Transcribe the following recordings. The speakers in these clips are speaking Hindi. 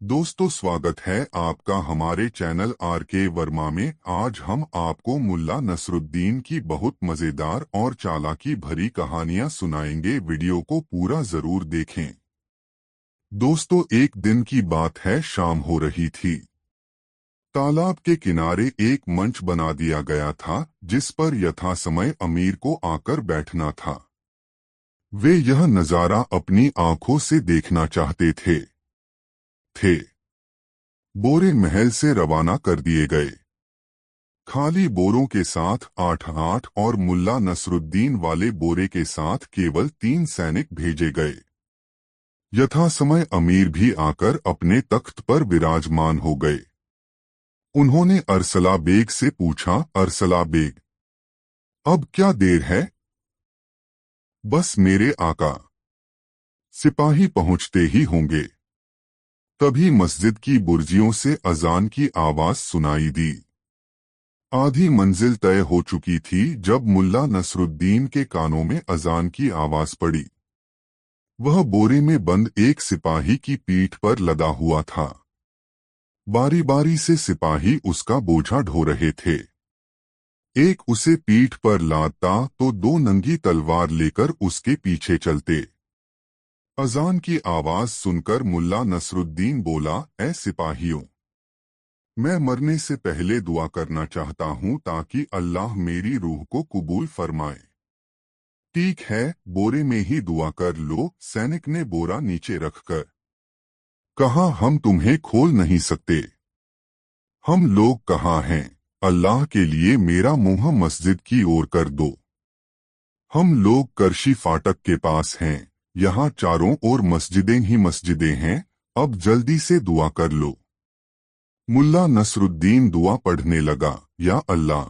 दोस्तों, स्वागत है आपका हमारे चैनल आर.के. वर्मा में। आज हम आपको मुल्ला नसरुद्दीन की बहुत मजेदार और चालाकी भरी कहानियां सुनाएंगे। वीडियो को पूरा जरूर देखें। दोस्तों, एक दिन की बात है। शाम हो रही थी। तालाब के किनारे एक मंच बना दिया गया था जिस पर यथासमय अमीर को आकर बैठना था। वे यह नजारा अपनी आंखों से देखना चाहते थे। बोरे महल से रवाना कर दिए गए। खाली बोरों के साथ 8 और मुल्ला नसरुद्दीन वाले बोरे के साथ केवल 3 सैनिक भेजे गए। यथासमय अमीर भी आकर अपने तख्त पर विराजमान हो गए। उन्होंने अरसला बेग से पूछा, अरसला बेग, अब क्या देर है? बस मेरे आका। सिपाही पहुंचते ही होंगे। तभी मस्जिद की बुर्जियों से अजान की आवाज सुनाई दी। आधी मंजिल तय हो चुकी थी जब मुल्ला नसरुद्दीन के कानों में अजान की आवाज पड़ी। वह बोरे में बंद एक सिपाही की पीठ पर लदा हुआ था। बारी बारी से सिपाही उसका बोझा ढो रहे थे। एक उसे पीठ पर लादता तो 2 नंगी तलवार लेकर उसके पीछे चलते। अजान की आवाज सुनकर मुल्ला नसरुद्दीन बोला, ऐ सिपाहियों, मैं मरने से पहले दुआ करना चाहता हूं ताकि अल्लाह मेरी रूह को कबूल फरमाए। ठीक है, बोरे में ही दुआ कर लो, सैनिक ने बोरा नीचे रखकर कहा। हम तुम्हें खोल नहीं सकते। हम लोग कहाँ हैं? अल्लाह के लिए मेरा मुंह मस्जिद की ओर कर दो। हम लोग करशी फाटक के पास हैं। यहाँ चारों ओर मस्जिदें ही मस्जिदें हैं। अब जल्दी से दुआ कर लो। मुल्ला नसरुद्दीन दुआ पढ़ने लगा, या अल्लाह,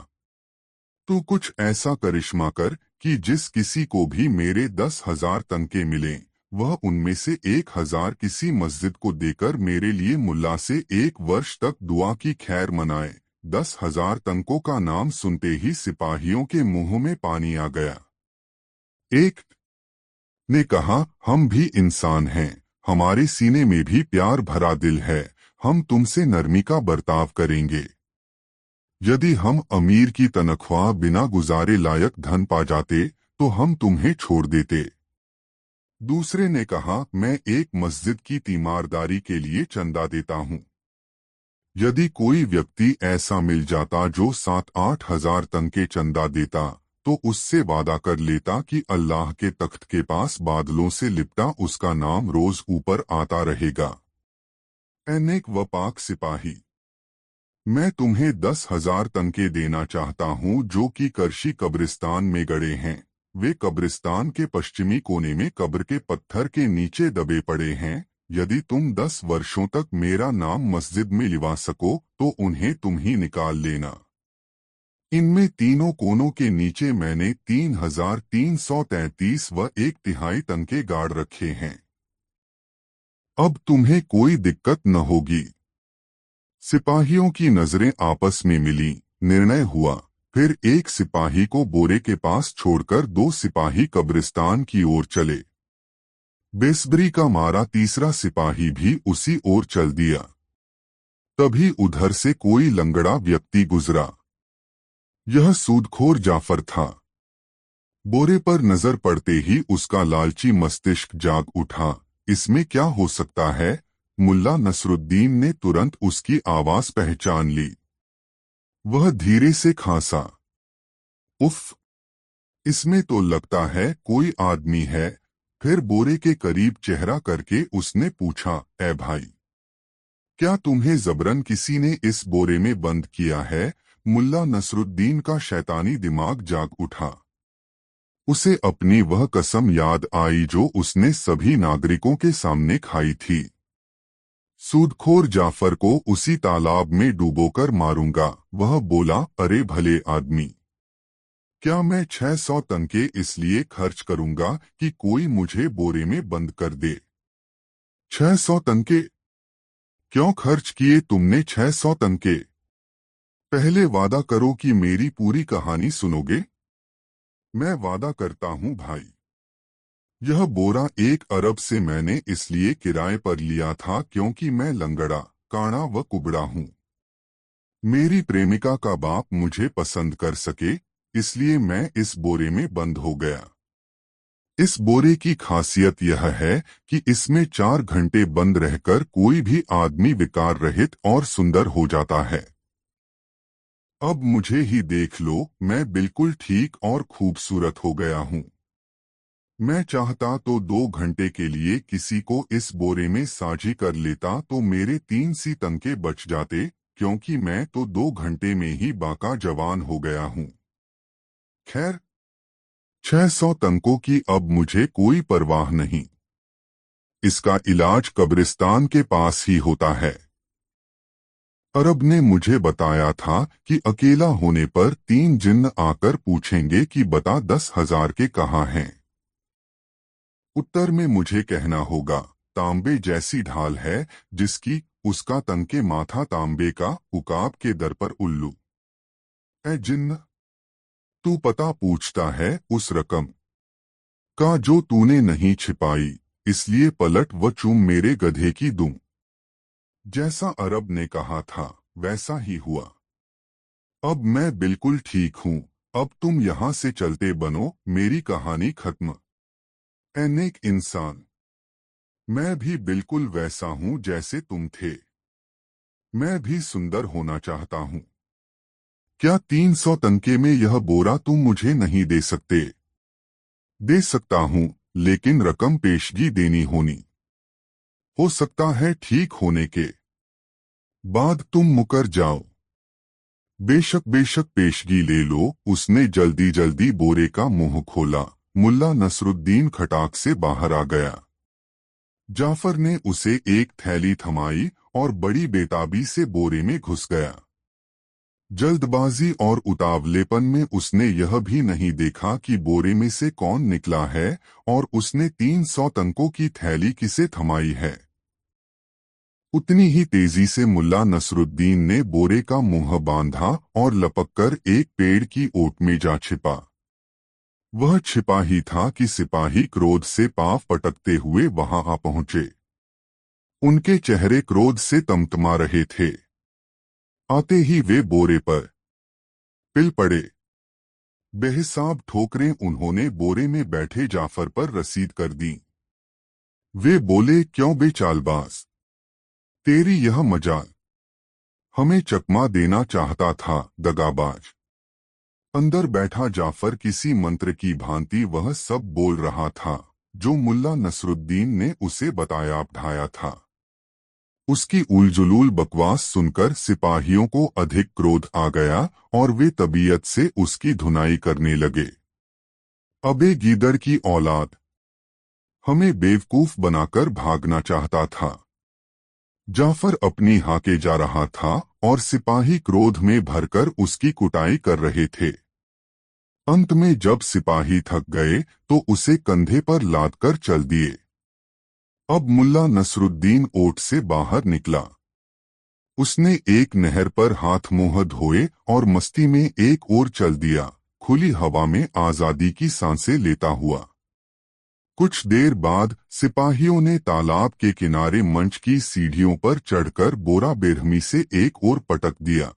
तू कुछ ऐसा करिश्मा कर कि जिस किसी को भी मेरे 10,000 तनके मिलें, वह उनमें से 1,000 किसी मस्जिद को देकर मेरे लिए मुल्ला से 1 वर्ष तक दुआ की खैर मनाए। 10,000 तनकों का नाम सुनते ही सिपाहियों के मुंह में पानी आ गया। एक ने कहा, हम भी इंसान हैं, हमारे सीने में भी प्यार भरा दिल है, हम तुमसे नरमी का बर्ताव करेंगे। यदि हम अमीर की तनख्वाह बिना गुजारे लायक धन पा जाते तो हम तुम्हें छोड़ देते। दूसरे ने कहा, मैं एक मस्जिद की तीमारदारी के लिए चंदा देता हूँ। यदि कोई व्यक्ति ऐसा मिल जाता जो 7-8 हजार तनके चंदा देता तो उससे वादा कर लेता कि अल्लाह के तख्त के पास बादलों से लिपटा उसका नाम रोज ऊपर आता रहेगा। ऐ नेक व पाक सिपाही, मैं तुम्हें 10,000 तनके देना चाहता हूँ जो कि करशी कब्रिस्तान में गड़े हैं। वे कब्रिस्तान के पश्चिमी कोने में कब्र के पत्थर के नीचे दबे पड़े हैं। यदि तुम 10 वर्षों तक मेरा नाम मस्जिद में लिवा सको तो उन्हें तुम ही निकाल लेना। इनमें तीनों कोनों के नीचे मैंने 3,333 व 1/3 तनके गाड़ रखे हैं। अब तुम्हें कोई दिक्कत न होगी। सिपाहियों की नजरें आपस में मिली। निर्णय हुआ। फिर एक सिपाही को बोरे के पास छोड़कर 2 सिपाही कब्रिस्तान की ओर चले। बेसब्री का मारा तीसरा सिपाही भी उसी ओर चल दिया। तभी उधर से कोई लंगड़ा व्यक्ति गुजरा। यह सूदखोर जाफर था। बोरे पर नजर पड़ते ही उसका लालची मस्तिष्क जाग उठा। इसमें क्या हो सकता है? मुल्ला नसरुद्दीन ने तुरंत उसकी आवाज पहचान ली। वह धीरे से खांसा, उफ, इसमें तो लगता है कोई आदमी है। फिर बोरे के करीब चेहरा करके उसने पूछा, ऐ भाई, क्या तुम्हें जबरन किसी ने इस बोरे में बंद किया है? मुल्ला नसरुद्दीन का शैतानी दिमाग जाग उठा। उसे अपनी वह कसम याद आई जो उसने सभी नागरिकों के सामने खाई थी। सूदखोर जाफर को उसी तालाब में डूबोकर मारूंगा। वह बोला, अरे भले आदमी, क्या मैं 600 तनके इसलिए खर्च करूंगा कि कोई मुझे बोरे में बंद कर दे? 600 तनके? क्यों खर्च किए तुमने 600 तनके? पहले वादा करो कि मेरी पूरी कहानी सुनोगे। मैं वादा करता हूं भाई। यह बोरा 1 अरब से मैंने इसलिए किराए पर लिया था क्योंकि मैं लंगड़ा, काणा व कुबड़ा हूँ। मेरी प्रेमिका का बाप मुझे पसंद कर सके, इसलिए मैं इस बोरे में बंद हो गया। इस बोरे की खासियत यह है कि इसमें 4 घंटे बंद रहकर कोई भी आदमी विकार रहित और सुंदर हो जाता है। अब मुझे ही देख लो, मैं बिल्कुल ठीक और खूबसूरत हो गया हूँ। मैं चाहता तो 2 घंटे के लिए किसी को इस बोरे में साझी कर लेता तो मेरे 3 तंके बच जाते, क्योंकि मैं तो 2 घंटे में ही बाका जवान हो गया हूँ। खैर, 600 तंकों की अब मुझे कोई परवाह नहीं। इसका इलाज कब्रिस्तान के पास ही होता है। अरब ने मुझे बताया था कि अकेला होने पर 3 जिन्न आकर पूछेंगे कि बता 10,000 के कहाँ हैं। उत्तर में मुझे कहना होगा, तांबे जैसी ढाल है जिसकी, उसका तंके माथा तांबे का, उकाब के दर पर उल्लू। ए जिन्न, तू पता पूछता है उस रकम का जो तूने नहीं छिपाई, इसलिए पलट व चूम मेरे गधे की दूं। जैसा अरब ने कहा था वैसा ही हुआ। अब मैं बिल्कुल ठीक हूँ। अब तुम यहाँ से चलते बनो, मेरी कहानी खत्म। ए नेक इंसान, मैं भी बिल्कुल वैसा हूँ जैसे तुम थे। मैं भी सुंदर होना चाहता हूँ। क्या 300 तंके में यह बोरा तुम मुझे नहीं दे सकते? दे सकता हूँ, लेकिन रकम पेशगी देनी होनी। हो सकता है ठीक होने के बाद तुम मुकर जाओ। बेशक बेशक पेशगी ले लो। उसने जल्दी जल्दी बोरे का मुंह खोला। मुल्ला नसरुद्दीन खटाक से बाहर आ गया। जाफर ने उसे एक थैली थमाई और बड़ी बेताबी से बोरे में घुस गया। जल्दबाजी और उतावलेपन में उसने यह भी नहीं देखा कि बोरे में से कौन निकला है और उसने 300 तंकों की थैली किसे थमाई है। उतनी ही तेजी से मुल्ला नसरुद्दीन ने बोरे का मुंह बांधा और लपककर एक पेड़ की ओट में जा छिपा। वह छिपा ही था कि सिपाही क्रोध से पांव पटकते हुए वहां आ पहुंचे। उनके चेहरे क्रोध से तमतमा रहे थे। आते ही वे बोरे पर पिल पड़े। बेहिसाब ठोकरें उन्होंने बोरे में बैठे जाफर पर रसीद कर दी। वे बोले, क्यों बे चालबाज, तेरी यह मजाल, हमें चकमा देना चाहता था दगाबाज। अंदर बैठा जाफर किसी मंत्र की भांति वह सब बोल रहा था जो मुल्ला नसरुद्दीन ने उसे बताया ढाया था। उसकी उलझुलूल बकवास सुनकर सिपाहियों को अधिक क्रोध आ गया और वे तबीयत से उसकी धुनाई करने लगे। अबे गीदड़ की औलाद, हमें बेवकूफ बनाकर भागना चाहता था। जाफर अपनी हाके जा रहा था और सिपाही क्रोध में भरकर उसकी कुटाई कर रहे थे। अंत में जब सिपाही थक गए तो उसे कंधे पर लादकर चल दिए। अब मुल्ला नसरुद्दीन ओट से बाहर निकला। उसने एक नहर पर हाथ मुंह धोए और मस्ती में एक ओर चल दिया, खुली हवा में आजादी की सांसें लेता हुआ। कुछ देर बाद सिपाहियों ने तालाब के किनारे मंच की सीढ़ियों पर चढ़कर बोरा बेरहमी से एक ओर पटक दिया।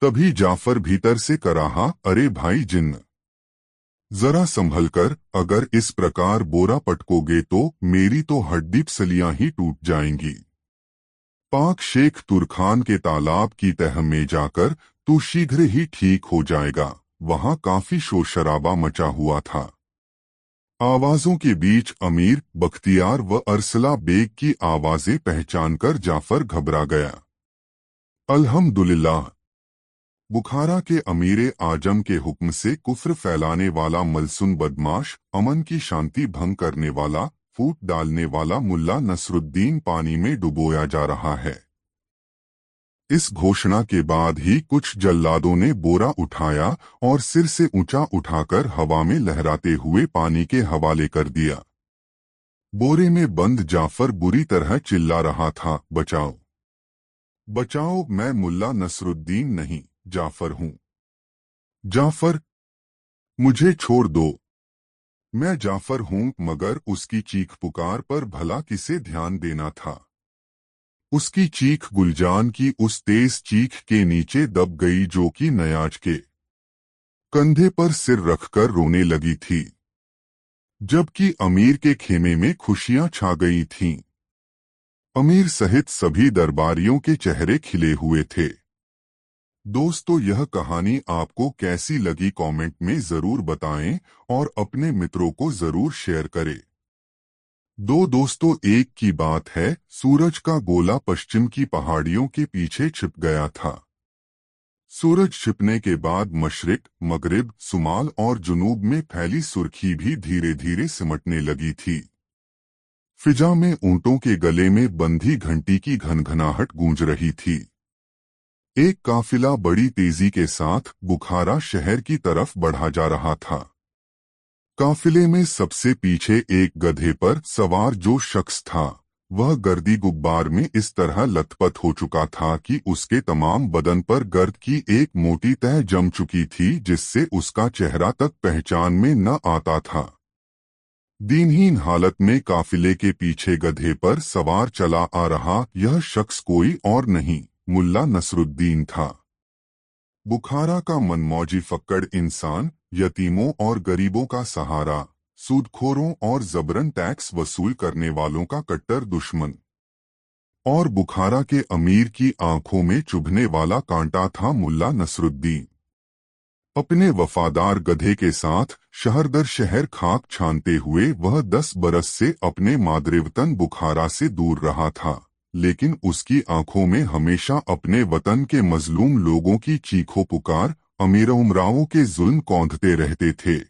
तभी जाफर भीतर से कराहा, अरे भाई जिन्न, जरा संभल कर, अगर इस प्रकार बोरा पटकोगे तो मेरी तो हड्डी पसलियां ही टूट जाएंगी। पाक शेख तुरखान के तालाब की तह में जाकर तू शीघ्र ही ठीक हो जाएगा। वहां काफी शोर शराबा मचा हुआ था। आवाजों के बीच अमीर बख्तियार व अरसला बेग की आवाजें पहचानकर जाफर घबरा गया। अल्हम्दुलिल्लाह, बुखारा के अमीरे आजम के हुक्म से कुफ्र फैलाने वाला मलसून बदमाश, अमन की शांति भंग करने वाला, फूट डालने वाला मुल्ला नसरुद्दीन पानी में डुबोया जा रहा है। इस घोषणा के बाद ही कुछ जल्लादों ने बोरा उठाया और सिर से ऊंचा उठाकर हवा में लहराते हुए पानी के हवाले कर दिया। बोरे में बंद जाफर बुरी तरह चिल्ला रहा था, बचाओ बचाओ, मैं मुल्ला नसरुद्दीन नहीं, जाफर हूँ। जाफर, मुझे छोड़ दो। मैं जाफर हूँ, मगर उसकी चीख पुकार पर भला किसे ध्यान देना था। उसकी चीख गुलजान की उस तेज चीख के नीचे दब गई जो कि नयाज के कंधे पर सिर रखकर रोने लगी थी, जबकि अमीर के खेमे में खुशियां छा गई थीं। अमीर सहित सभी दरबारियों के चेहरे खिले हुए थे। दोस्तों, यह कहानी आपको कैसी लगी कमेंट में जरूर बताएं और अपने मित्रों को जरूर शेयर करें। दोस्तों, एक की बात है, सूरज का गोला पश्चिम की पहाड़ियों के पीछे छिप गया था। सूरज छिपने के बाद मशरिक, मगरिब, सुमाल और जुनूब में फैली सुर्खी भी धीरे धीरे सिमटने लगी थी। फिजा में ऊंटों के गले में बंधी घंटी की घनघनाहट गूंज रही थी। एक काफिला बड़ी तेजी के साथ बुखारा शहर की तरफ बढ़ा जा रहा था। काफिले में सबसे पीछे एक गधे पर सवार जो शख्स था, वह गर्दी गुब्बार में इस तरह लथपथ हो चुका था कि उसके तमाम बदन पर गर्द की एक मोटी तह जम चुकी थी, जिससे उसका चेहरा तक पहचान में न आता था। दीनहीन हालत में काफिले के पीछे गधे पर सवार चला आ रहा यह शख्स कोई और नहीं, मुल्ला नसरुद्दीन था। बुखारा का मनमौजी फक्कड़ इंसान, यतीमों और गरीबों का सहारा, सूदखोरों और जबरन टैक्स वसूल करने वालों का कट्टर दुश्मन, और बुखारा के अमीर की आंखों में चुभने वाला कांटा था मुल्ला नसरुद्दीन। अपने वफादार गधे के साथ शहर दर शहर खाक छानते हुए वह 10 बरस से अपने मातृवतन बुखारा से दूर रहा था, लेकिन उसकी आंखों में हमेशा अपने वतन के मजलूम लोगों की चीखों पुकार, अमीर उमराओं के जुल्म कौंधते रहते थे।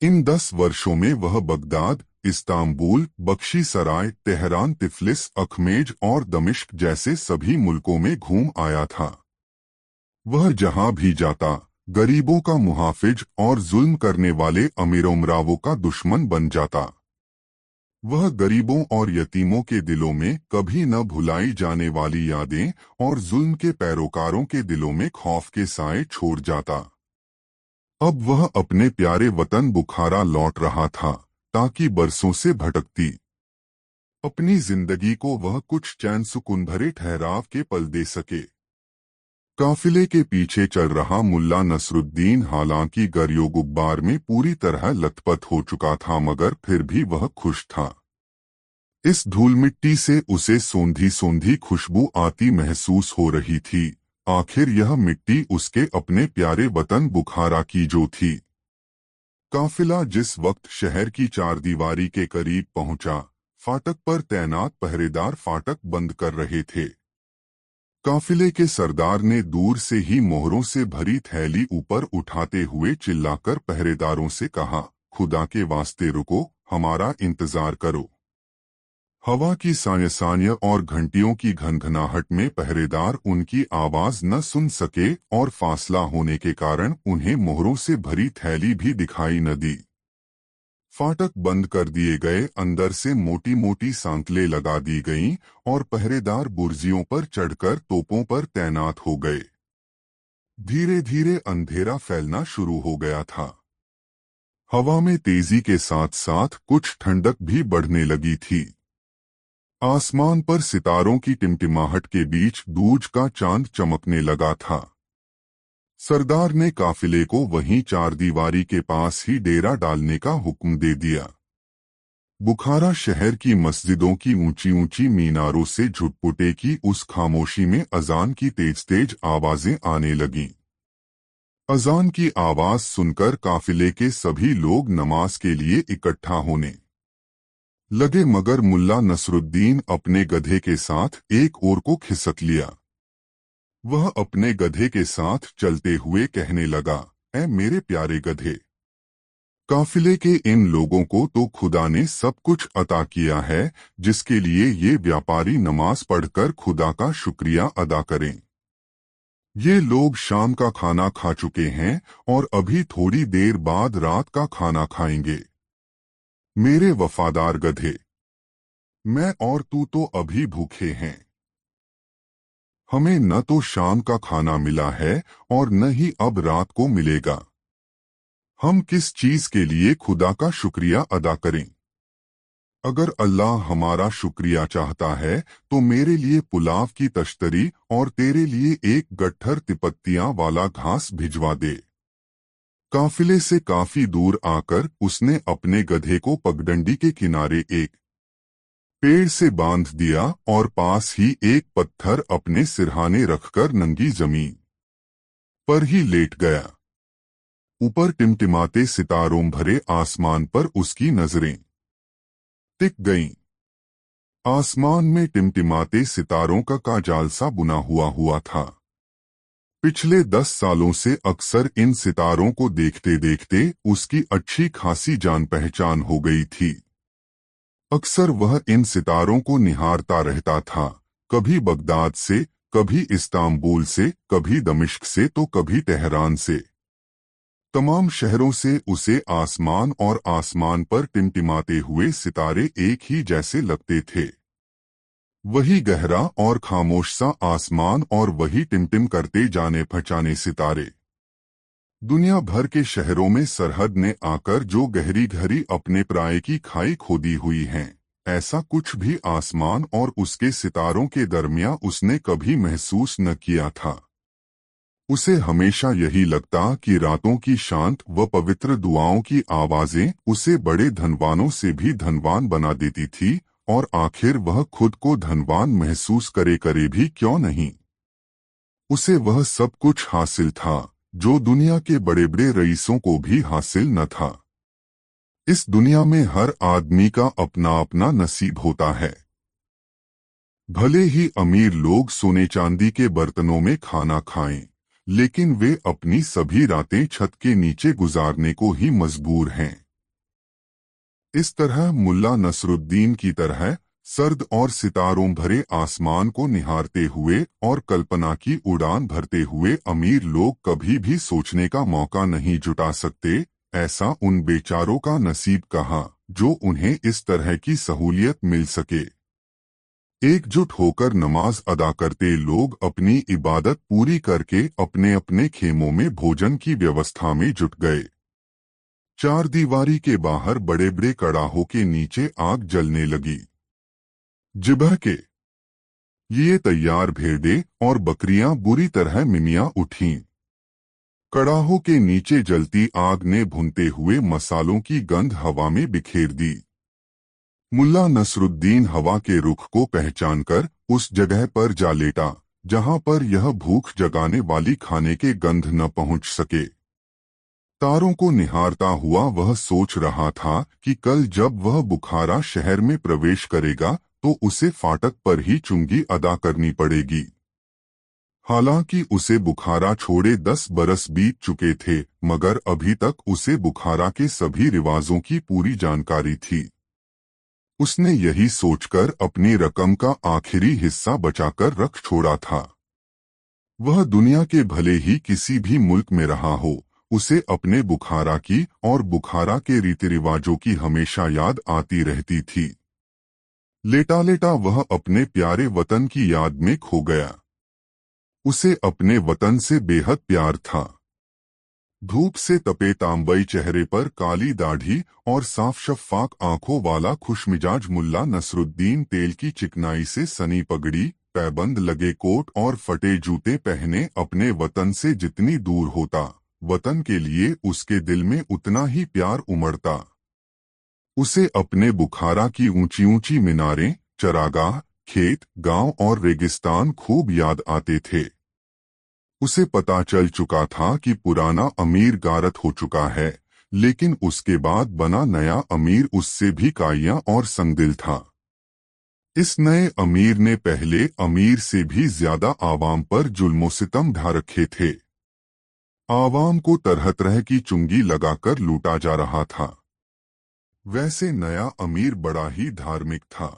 इन 10 वर्षों में वह बगदाद, इस्तांबुल, बख्शी सराय, तेहरान, तिफलिस, अखमेज और दमिश्क जैसे सभी मुल्कों में घूम आया था। वह जहां भी जाता, गरीबों का मुहाफिज और जुल्म करने वाले अमीर उमरावों का दुश्मन बन जाता। वह गरीबों और यतीमों के दिलों में कभी न भुलाई जाने वाली यादें और जुल्म के पैरोकारों के दिलों में खौफ के साए छोड़ जाता। अब वह अपने प्यारे वतन बुखारा लौट रहा था, ताकि बरसों से भटकती अपनी जिंदगी को वह कुछ चैन सुकून भरे ठहराव के पल दे सके। काफिले के पीछे चल रहा मुल्ला नसरुद्दीन हालांकि गरियो गुब्बार में पूरी तरह लथपथ हो चुका था, मगर फिर भी वह खुश था। इस धूल मिट्टी से उसे सोंधी सोंधी खुशबू आती महसूस हो रही थी। आखिर यह मिट्टी उसके अपने प्यारे वतन बुखारा की जो थी। काफिला जिस वक्त शहर की चारदीवारी के करीब पहुंचा, फाटक पर तैनात पहरेदार फाटक बंद कर रहे थे। काफिले के सरदार ने दूर से ही मोहरों से भरी थैली ऊपर उठाते हुए चिल्लाकर पहरेदारों से कहा, खुदा के वास्ते रुको, हमारा इंतजार करो। हवा की साय और घंटियों की घनघनाहट में पहरेदार उनकी आवाज न सुन सके और फासला होने के कारण उन्हें मोहरों से भरी थैली भी दिखाई न दी। फाटक बंद कर दिए गए, अंदर से मोटी मोटी सांकलें लगा दी गईं और पहरेदार बुर्जियों पर चढ़कर तोपों पर तैनात हो गए। धीरे धीरे अंधेरा फैलना शुरू हो गया था। हवा में तेजी के साथ साथ कुछ ठंडक भी बढ़ने लगी थी। आसमान पर सितारों की टिमटिमाहट के बीच दूज का चांद चमकने लगा था। सरदार ने काफिले को वहीं चारदीवारी के पास ही डेरा डालने का हुक्म दे दिया। बुखारा शहर की मस्जिदों की ऊंची ऊंची मीनारों से झुटपुटे की उस खामोशी में अजान की तेज तेज आवाजें आने लगीं। अजान की आवाज सुनकर काफिले के सभी लोग नमाज के लिए इकट्ठा होने लगे, मगर मुल्ला नसरुद्दीन अपने गधे के साथ एक ओर को खिसक लिया। वह अपने गधे के साथ चलते हुए कहने लगा, ऐ मेरे प्यारे गधे, काफिले के इन लोगों को तो खुदा ने सब कुछ अता किया है, जिसके लिए ये व्यापारी नमाज पढ़कर खुदा का शुक्रिया अदा करें। ये लोग शाम का खाना खा चुके हैं और अभी थोड़ी देर बाद रात का खाना खाएंगे। मेरे वफादार गधे, मैं और तू तो अभी भूखे हैं। हमें न तो शाम का खाना मिला है और न ही अब रात को मिलेगा। हम किस चीज के लिए खुदा का शुक्रिया अदा करें? अगर अल्लाह हमारा शुक्रिया चाहता है तो मेरे लिए पुलाव की तश्तरी और तेरे लिए एक गट्ठर तिपत्तियां वाला घास भिजवा दे। काफिले से काफी दूर आकर उसने अपने गधे को पगडंडी के किनारे एक पेड़ से बांध दिया और पास ही एक पत्थर अपने सिरहाने रखकर नंगी जमीन पर ही लेट गया। ऊपर टिमटिमाते सितारों भरे आसमान पर उसकी नजरें टिक गईं। आसमान में टिमटिमाते सितारों का जाल सा बुना हुआ था। पिछले 10 सालों से अक्सर इन सितारों को देखते देखते उसकी अच्छी खासी जान पहचान हो गई थी। अक्सर वह इन सितारों को निहारता रहता था, कभी बगदाद से, कभी इस्तांबुल से, कभी दमिश्क से तो कभी तेहरान से। तमाम शहरों से उसे आसमान और आसमान पर टिमटिमाते हुए सितारे एक ही जैसे लगते थे। वही गहरा और खामोश सा आसमान और वही टिमटिम करते जाने पहचाने सितारे। दुनिया भर के शहरों में सरहद ने आकर जो गहरी गहरी अपने प्राय की खाई खोदी हुई हैं, ऐसा कुछ भी आसमान और उसके सितारों के दरमियान उसने कभी महसूस न किया था। उसे हमेशा यही लगता कि रातों की शांत व पवित्र दुआओं की आवाजें उसे बड़े धनवानों से भी धनवान बना देती थी, और आखिर वह खुद को धनवान महसूस करे भी क्यों नहीं। उसे वह सब कुछ हासिल था जो दुनिया के बड़े बड़े रईसों को भी हासिल न था। इस दुनिया में हर आदमी का अपना अपना नसीब होता है। भले ही अमीर लोग सोने चांदी के बर्तनों में खाना खाएं, लेकिन वे अपनी सभी रातें छत के नीचे गुजारने को ही मजबूर हैं। इस तरह मुल्ला नसरुद्दीन की तरह सर्द और सितारों भरे आसमान को निहारते हुए और कल्पना की उड़ान भरते हुए अमीर लोग कभी भी सोचने का मौका नहीं जुटा सकते, ऐसा उन बेचारों का नसीब कहाँ जो उन्हें इस तरह की सहूलियत मिल सके। एकजुट होकर नमाज अदा करते लोग अपनी इबादत पूरी करके अपने अपने खेमों में भोजन की व्यवस्था में जुट गए। चार दीवारी के बाहर बड़े बड़े कड़ाहों के नीचे आग जलने लगी। जिबह के ये तैयार भेड़ें और बकरियां बुरी तरह मिमिया उठीं। कड़ाहों के नीचे जलती आग ने भुनते हुए मसालों की गंध हवा में बिखेर दी। मुल्ला नसरुद्दीन हवा के रुख को पहचानकर उस जगह पर जा लेटा जहां पर यह भूख जगाने वाली खाने के गंध न पहुंच सके। तारों को निहारता हुआ वह सोच रहा था कि कल जब वह बुखारा शहर में प्रवेश करेगा तो उसे फाटक पर ही चुंगी अदा करनी पड़ेगी। हालांकि उसे बुखारा छोड़े 10 बरस बीत चुके थे, मगर अभी तक उसे बुखारा के सभी रिवाजों की पूरी जानकारी थी। उसने यही सोचकर अपनी रकम का आखिरी हिस्सा बचाकर रख छोड़ा था। वह दुनिया के भले ही किसी भी मुल्क में रहा हो, उसे अपने बुखारा की और बुखारा के रीति रिवाजों की हमेशा याद आती रहती थी। लेटा लेटा वह अपने प्यारे वतन की याद में खो गया। उसे अपने वतन से बेहद प्यार था। धूप से तपे तांबई चेहरे पर काली दाढ़ी और साफ शफ्फाक आंखों वाला खुशमिजाज मुल्ला नसरुद्दीन तेल की चिकनाई से सनी पगड़ी, पैबंद लगे कोट और फटे जूते पहने अपने वतन से जितनी दूर होता, वतन के लिए उसके दिल में उतना ही प्यार उमड़ता। उसे अपने बुखारा की ऊंची ऊंची मीनारें, चरागाह, खेत, गांव और रेगिस्तान खूब याद आते थे। उसे पता चल चुका था कि पुराना अमीर गारत हो चुका है, लेकिन उसके बाद बना नया अमीर उससे भी काइयां और संगदिल था। इस नए अमीर ने पहले अमीर से भी ज्यादा आवाम पर जुल्मो सितम ढा रखे थे। आवाम को तरह तरह की चुंगी लगाकर लूटा जा रहा था। वैसे नया अमीर बड़ा ही धार्मिक था।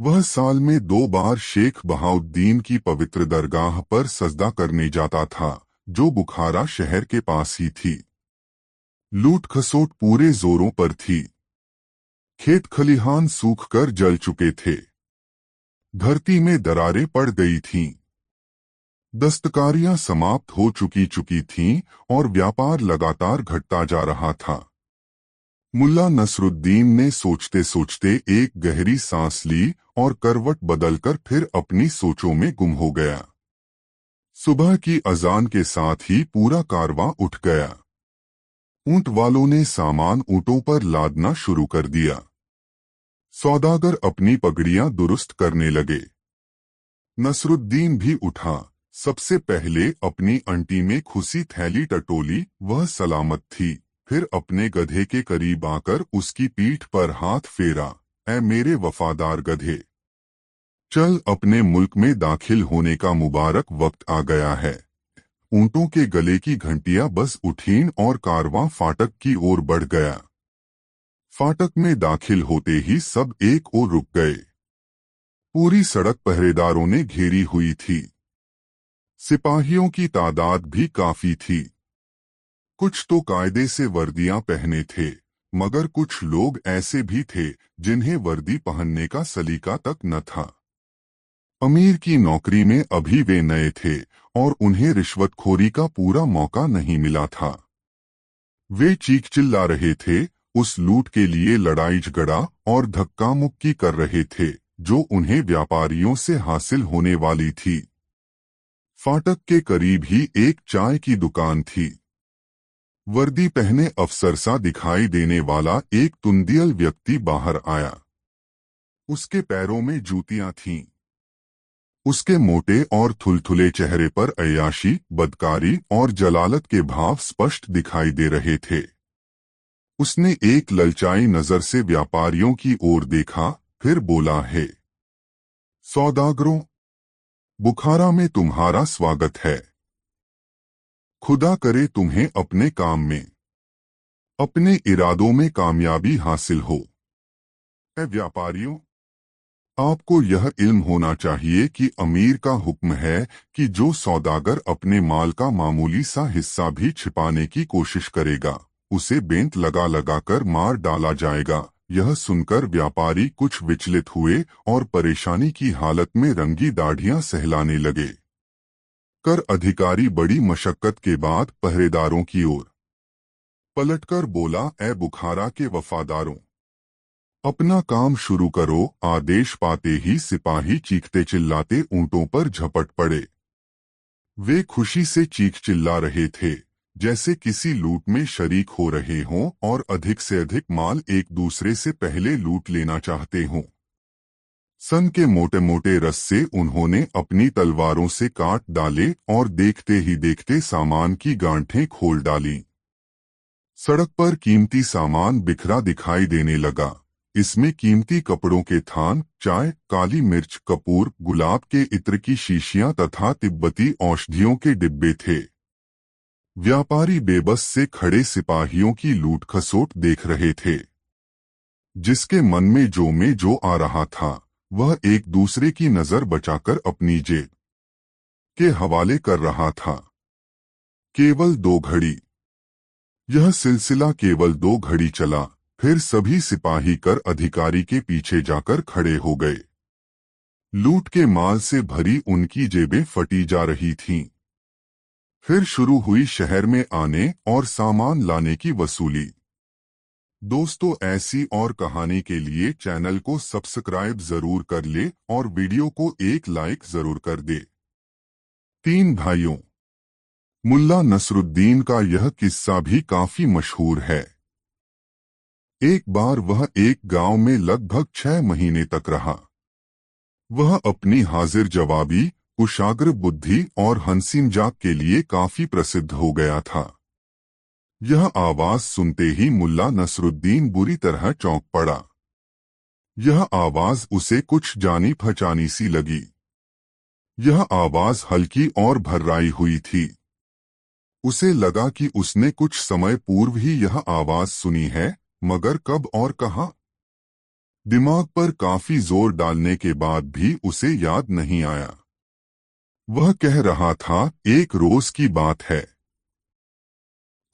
वह साल में 2 बार शेख बहाउद्दीन की पवित्र दरगाह पर सजदा करने जाता था, जो बुखारा शहर के पास ही थी। लूट खसोट पूरे जोरों पर थी। खेत खलिहान सूखकर जल चुके थे। धरती में दरारें पड़ गई थीं। दस्तकारियां समाप्त हो चुकी थीं और व्यापार लगातार घटता जा रहा था। मुल्ला नसरुद्दीन ने सोचते सोचते एक गहरी सांस ली और करवट बदलकर फिर अपनी सोचों में गुम हो गया। सुबह की अजान के साथ ही पूरा कारवां उठ गया। ऊंट वालों ने सामान ऊंटों पर लादना शुरू कर दिया। सौदागर अपनी पगड़ियां दुरुस्त करने लगे। नसरुद्दीन भी उठा। सबसे पहले अपनी अंटी में खुसी थैली टटोली, वह सलामत थी। फिर अपने गधे के करीब आकर उसकी पीठ पर हाथ फेरा। ऐ मेरे वफादार गधे, चल, अपने मुल्क में दाखिल होने का मुबारक वक्त आ गया है। ऊंटों के गले की घंटियां बस उठीं और कारवां फाटक की ओर बढ़ गया। फाटक में दाखिल होते ही सब एक ओर रुक गए। पूरी सड़क पहरेदारों ने घेरी हुई थी। सिपाहियों की तादाद भी काफी थी। कुछ तो कायदे से वर्दियां पहने थे, मगर कुछ लोग ऐसे भी थे जिन्हें वर्दी पहनने का सलीका तक न था। अमीर की नौकरी में अभी वे नए थे और उन्हें रिश्वतखोरी का पूरा मौका नहीं मिला था। वे चीख चिल्ला रहे थे, उस लूट के लिए लड़ाई झगड़ा और धक्का मुक्की कर रहे थे जो उन्हें व्यापारियों से हासिल होने वाली थी। फाटक के करीब ही एक चाय की दुकान थी। वर्दी पहने अफसर सा दिखाई देने वाला एक तुंदियल व्यक्ति बाहर आया। उसके पैरों में जूतियां थीं। उसके मोटे और थुलथुले चेहरे पर अय्याशी, बदकारी और जलालत के भाव स्पष्ट दिखाई दे रहे थे। उसने एक ललचाई नजर से व्यापारियों की ओर देखा, फिर बोला, है सौदागरों, बुखारा में तुम्हारा स्वागत है। खुदा करे तुम्हें अपने काम में, अपने इरादों में कामयाबी हासिल हो। ऐ व्यापारियों, आपको यह इल्म होना चाहिए कि अमीर का हुक्म है कि जो सौदागर अपने माल का मामूली सा हिस्सा भी छिपाने की कोशिश करेगा, उसे बेंत लगा लगाकर मार डाला जाएगा। यह सुनकर व्यापारी कुछ विचलित हुए और परेशानी की हालत में रंगी दाढ़ियां सहलाने लगे। कर अधिकारी बड़ी मशक्कत के बाद पहरेदारों की ओर पलटकर बोला, ऐ बुखारा के वफादारों, अपना काम शुरू करो। आदेश पाते ही सिपाही चीखते चिल्लाते ऊंटों पर झपट पड़े। वे खुशी से चीख चिल्ला रहे थे, जैसे किसी लूट में शरीक हो रहे हों और अधिक से अधिक माल एक दूसरे से पहले लूट लेना चाहते हों। सन के मोटे मोटे रस्से उन्होंने अपनी तलवारों से काट डाले और देखते ही देखते सामान की गांठें खोल डाली। सड़क पर कीमती सामान बिखरा दिखाई देने लगा। इसमें कीमती कपड़ों के थान, चाय, काली मिर्च, कपूर, गुलाब के इत्र की शीशियां तथा तिब्बती औषधियों के डिब्बे थे। व्यापारी बेबस से खड़े सिपाहियों की लूट खसोट देख रहे थे। जिसके मन में जो आ रहा था, वह एक दूसरे की नजर बचाकर अपनी जेब के हवाले कर रहा था। केवल 2 घड़ी। यह सिलसिला केवल 2 घड़ी चला, फिर सभी सिपाही कर अधिकारी के पीछे जाकर खड़े हो गए। लूट के माल से भरी उनकी जेबें फटी जा रही थीं। फिर शुरू हुई शहर में आने और सामान लाने की वसूली। दोस्तों, ऐसी और कहानी के लिए चैनल को सब्सक्राइब जरूर कर ले और वीडियो को एक लाइक जरूर कर दे। 3 भाइयों। मुल्ला नसरुद्दीन का यह किस्सा भी काफी मशहूर है। एक बार वह एक गांव में लगभग 6 महीने तक रहा। वह अपनी हाजिर जवाबी, कुशाग्र बुद्धि और हंसी मजाक के लिए काफी प्रसिद्ध हो गया था। यह आवाज सुनते ही मुल्ला नसरुद्दीन बुरी तरह चौंक पड़ा। यह आवाज उसे कुछ जानी पहचानी सी लगी। यह आवाज हल्की और भर्राई हुई थी। उसे लगा कि उसने कुछ समय पूर्व ही यह आवाज सुनी है, मगर कब और कहां? दिमाग पर काफी जोर डालने के बाद भी उसे याद नहीं आया। वह कह रहा था, एक रोज की बात है।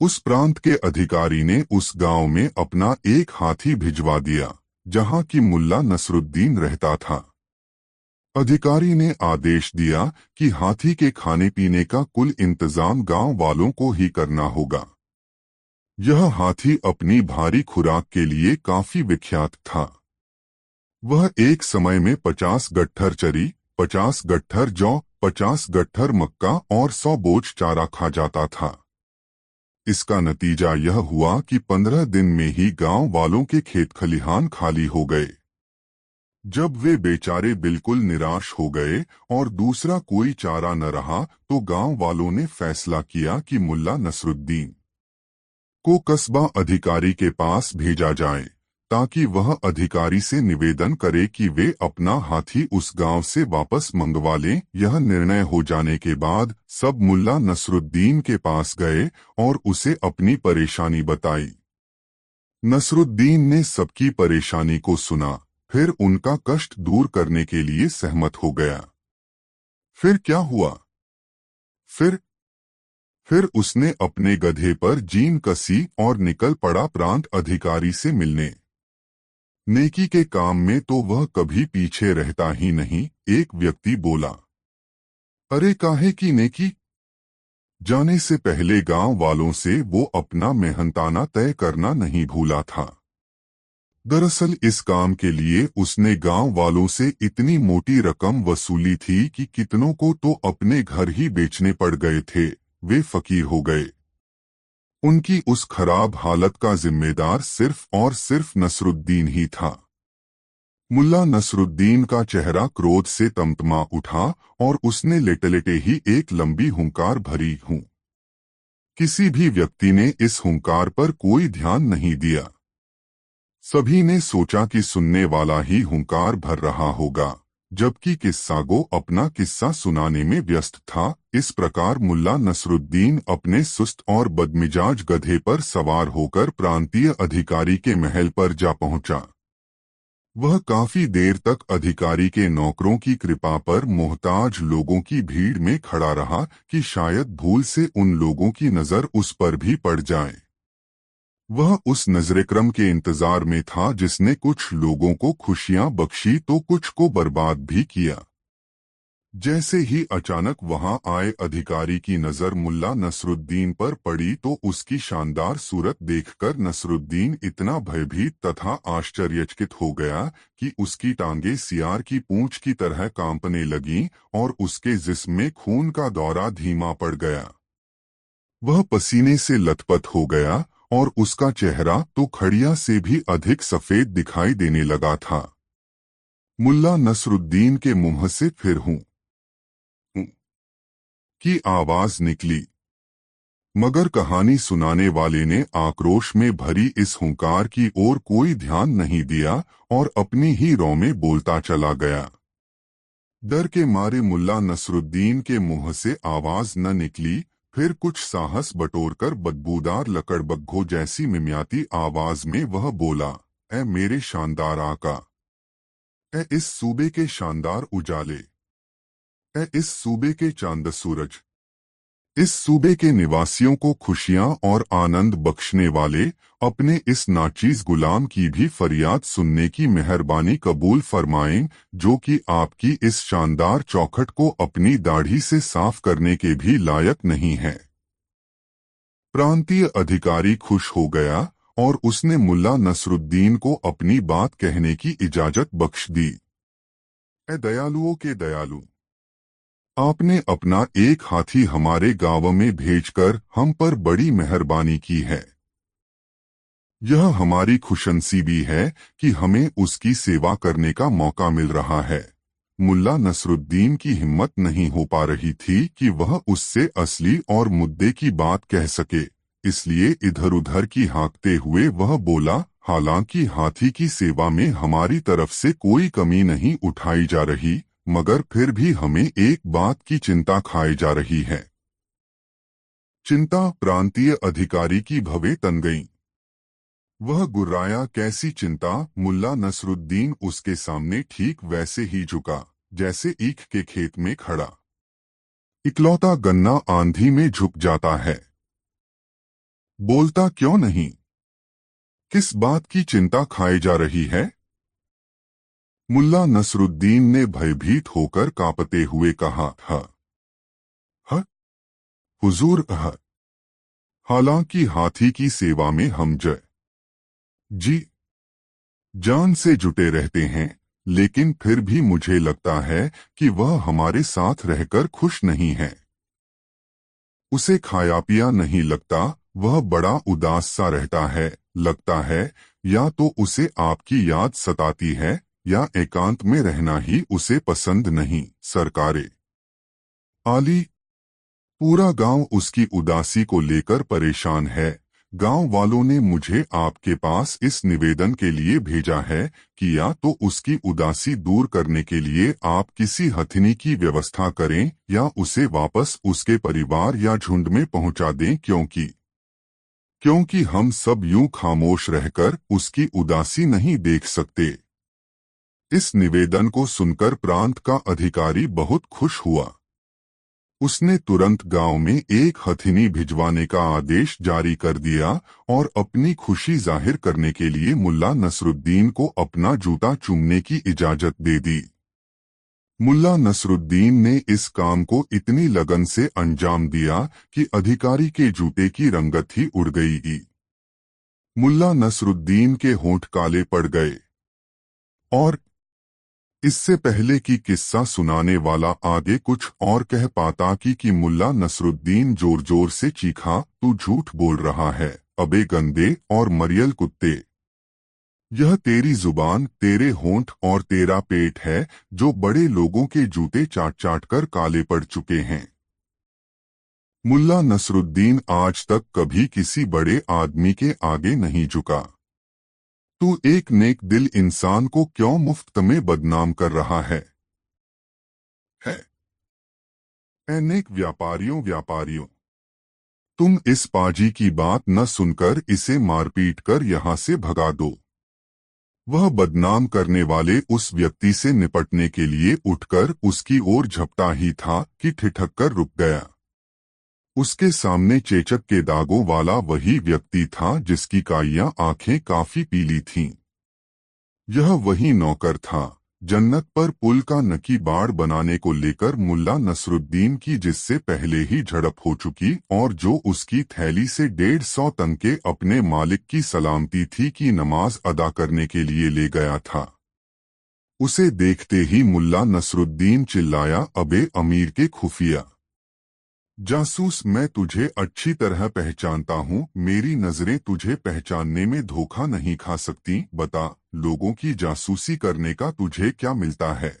उस प्रांत के अधिकारी ने उस गांव में अपना एक हाथी भिजवा दिया, जहां की मुल्ला नसरुद्दीन रहता था। अधिकारी ने आदेश दिया कि हाथी के खाने पीने का कुल इंतजाम गांव वालों को ही करना होगा। यह हाथी अपनी भारी खुराक के लिए काफी विख्यात था। वह एक समय में 50 गट्ठर चरी, 50 गट्ठर जौ, 50 गट्ठर मक्का और 100 बोझ चारा खा जाता था। इसका नतीजा यह हुआ कि 15 दिन में ही गांव वालों के खेत खलिहान खाली हो गए। जब वे बेचारे बिल्कुल निराश हो गए और दूसरा कोई चारा न रहा, तो गांव वालों ने फैसला किया कि मुल्ला नसरुद्दीन को कस्बा अधिकारी के पास भेजा जाए, ताकि वह अधिकारी से निवेदन करे कि वे अपना हाथी उस गांव से वापस मंगवा लें। यह निर्णय हो जाने के बाद सब मुल्ला नसरुद्दीन के पास गए और उसे अपनी परेशानी बताई। नसरुद्दीन ने सबकी परेशानी को सुना, फिर उनका कष्ट दूर करने के लिए सहमत हो गया। फिर क्या हुआ? फिर उसने अपने गधे पर जीन कसी और निकल पड़ा प्रांत अधिकारी से मिलने। नेकी के काम में तो वह कभी पीछे रहता ही नहीं। एक व्यक्ति बोला, अरे काहे की नेकी? जाने से पहले गांव वालों से वो अपना मेहनताना तय करना नहीं भूला था। दरअसल इस काम के लिए उसने गांव वालों से इतनी मोटी रकम वसूली थी कि कितनों को तो अपने घर ही बेचने पड़ गए थे। वे फकीर हो गए। उनकी उस खराब हालत का जिम्मेदार सिर्फ और सिर्फ नसरुद्दीन ही था। मुल्ला नसरुद्दीन का चेहरा क्रोध से तमतमा उठा और उसने लेटे लेटे ही एक लंबी हुंकार भरी। हूं। किसी भी व्यक्ति ने इस हुंकार पर कोई ध्यान नहीं दिया। सभी ने सोचा कि सुनने वाला ही हुंकार भर रहा होगा, जबकि किस्सागो अपना किस्सा सुनाने में व्यस्त था। इस प्रकार मुल्ला नसरुद्दीन अपने सुस्त और बदमिजाज गधे पर सवार होकर प्रांतीय अधिकारी के महल पर जा पहुंचा। वह काफी देर तक अधिकारी के नौकरों की कृपा पर मोहताज लोगों की भीड़ में खड़ा रहा कि शायद भूल से उन लोगों की नजर उस पर भी पड़ जाए। वह उस नजरेक्रम के इंतजार में था जिसने कुछ लोगों को खुशियां बख्शी तो कुछ को बर्बाद भी किया। जैसे ही अचानक वहां आए अधिकारी की नजर मुल्ला नसरुद्दीन पर पड़ी तो उसकी शानदार सूरत देखकर नसरुद्दीन इतना भयभीत तथा आश्चर्यचकित हो गया कि उसकी टांगें सियार की पूंछ की तरह कांपने लगीं और उसके जिस्म में खून का दौरा धीमा पड़ गया। वह पसीने से लथपथ हो गया और उसका चेहरा तो खड़िया से भी अधिक सफेद दिखाई देने लगा था। मुल्ला नसरुद्दीन के मुंह से फिर हूं की आवाज निकली, मगर कहानी सुनाने वाले ने आक्रोश में भरी इस हुंकार की ओर कोई ध्यान नहीं दिया और अपनी ही रौ में बोलता चला गया। डर के मारे मुल्ला नसरुद्दीन के मुंह से आवाज न निकली। फिर कुछ साहस बटोरकर बदबूदार लकड़बग्घों जैसी मिमियाती आवाज में वह बोला, ए मेरे शानदार आका, ए इस सूबे के शानदार उजाले, ए इस सूबे के चांद सूरज, इस सूबे के निवासियों को खुशियां और आनंद बख्शने वाले, अपने इस नाचीज गुलाम की भी फरियाद सुनने की मेहरबानी कबूल फरमाएं, जो कि आपकी इस शानदार चौखट को अपनी दाढ़ी से साफ करने के भी लायक नहीं है। प्रांतीय अधिकारी खुश हो गया और उसने मुल्ला नसरुद्दीन को अपनी बात कहने की इजाजत बख्श दी। ए दयालुओं के दयालु, आपने अपना एक हाथी हमारे गांव में भेजकर हम पर बड़ी मेहरबानी की है। यह हमारी खुशनसीबी है कि हमें उसकी सेवा करने का मौका मिल रहा है। मुल्ला नसरुद्दीन की हिम्मत नहीं हो पा रही थी कि वह उससे असली और मुद्दे की बात कह सके, इसलिए इधर उधर की हाँकते हुए वह बोला, हालांकि हाथी की सेवा में हमारी तरफ से कोई कमी नहीं उठाई जा रही, मगर फिर भी हमें एक बात की चिंता खाई जा रही है। चिंता? प्रांतीय अधिकारी की भवें तन गईं। वह गुर्राया, कैसी चिंता? मुल्ला नसरुद्दीन उसके सामने ठीक वैसे ही झुका जैसे ईख के खेत में खड़ा इकलौता गन्ना आंधी में झुक जाता है। बोलता क्यों नहीं? किस बात की चिंता खाई जा रही है? मुल्ला नसरुद्दीन ने भयभीत होकर कांपते हुए कहा, ह हुजूर, हालांकि हाथी की सेवा में हम जी जान से जुटे रहते हैं, लेकिन फिर भी मुझे लगता है कि वह हमारे साथ रहकर खुश नहीं है। उसे खाया पिया नहीं लगता, वह बड़ा उदास सा रहता है। लगता है या तो उसे आपकी याद सताती है या एकांत में रहना ही उसे पसंद नहीं। सरकारे आली, पूरा गांव उसकी उदासी को लेकर परेशान है। गांव वालों ने मुझे आपके पास इस निवेदन के लिए भेजा है कि या तो उसकी उदासी दूर करने के लिए आप किसी हथिनी की व्यवस्था करें या उसे वापस उसके परिवार या झुंड में पहुंचा दें, क्योंकि हम सब यूं खामोश रहकर उसकी उदासी नहीं देख सकते। इस निवेदन को सुनकर प्रांत का अधिकारी बहुत खुश हुआ। उसने तुरंत गांव में एक हथिनी भिजवाने का आदेश जारी कर दिया और अपनी खुशी जाहिर करने के लिए मुल्ला नसरुद्दीन को अपना जूता चूमने की इजाजत दे दी। मुल्ला नसरुद्दीन ने इस काम को इतनी लगन से अंजाम दिया कि अधिकारी के जूते की रंगत ही उड़ गई। मुल्ला नसरुद्दीन के होंठ काले पड़ गए और इससे पहले कि किस्सा सुनाने वाला आगे कुछ और कह पाता कि मुल्ला नसरुद्दीन जोर जोर से चीखा, तू झूठ बोल रहा है, अबे गंदे और मरियल कुत्ते। यह तेरी जुबान, तेरे होंठ और तेरा पेट है जो बड़े लोगों के जूते चाट चाट कर काले पड़ चुके हैं। मुल्ला नसरुद्दीन आज तक कभी किसी बड़े आदमी के आगे नहीं झुका। तू एक नेक दिल इंसान को क्यों मुफ्त में बदनाम कर रहा है? नेक व्यापारियों, तुम इस पाजी की बात न सुनकर इसे मारपीट कर यहाँ से भगा दो। वह बदनाम करने वाले उस व्यक्ति से निपटने के लिए उठकर उसकी ओर झपटा ही था कि ठिठक कर रुक गया। उसके सामने चेचक के दागों वाला वही व्यक्ति था जिसकी काइयां आंखें काफी पीली थीं। यह वही नौकर था जन्नत पर पुल का नकी बाड़ बनाने को लेकर मुल्ला नसरुद्दीन की, जिससे पहले ही झड़प हो चुकी और जो उसकी थैली से 150 तंके अपने मालिक की सलामती थी कि नमाज अदा करने के लिए ले गया था। उसे देखते ही मुल्ला नसरुद्दीन चिल्लाया, अबे अमीर के खुफिया जासूस, मैं तुझे अच्छी तरह पहचानता हूँ, मेरी नजरें तुझे पहचानने में धोखा नहीं खा सकती। बता, लोगों की जासूसी करने का तुझे क्या मिलता है?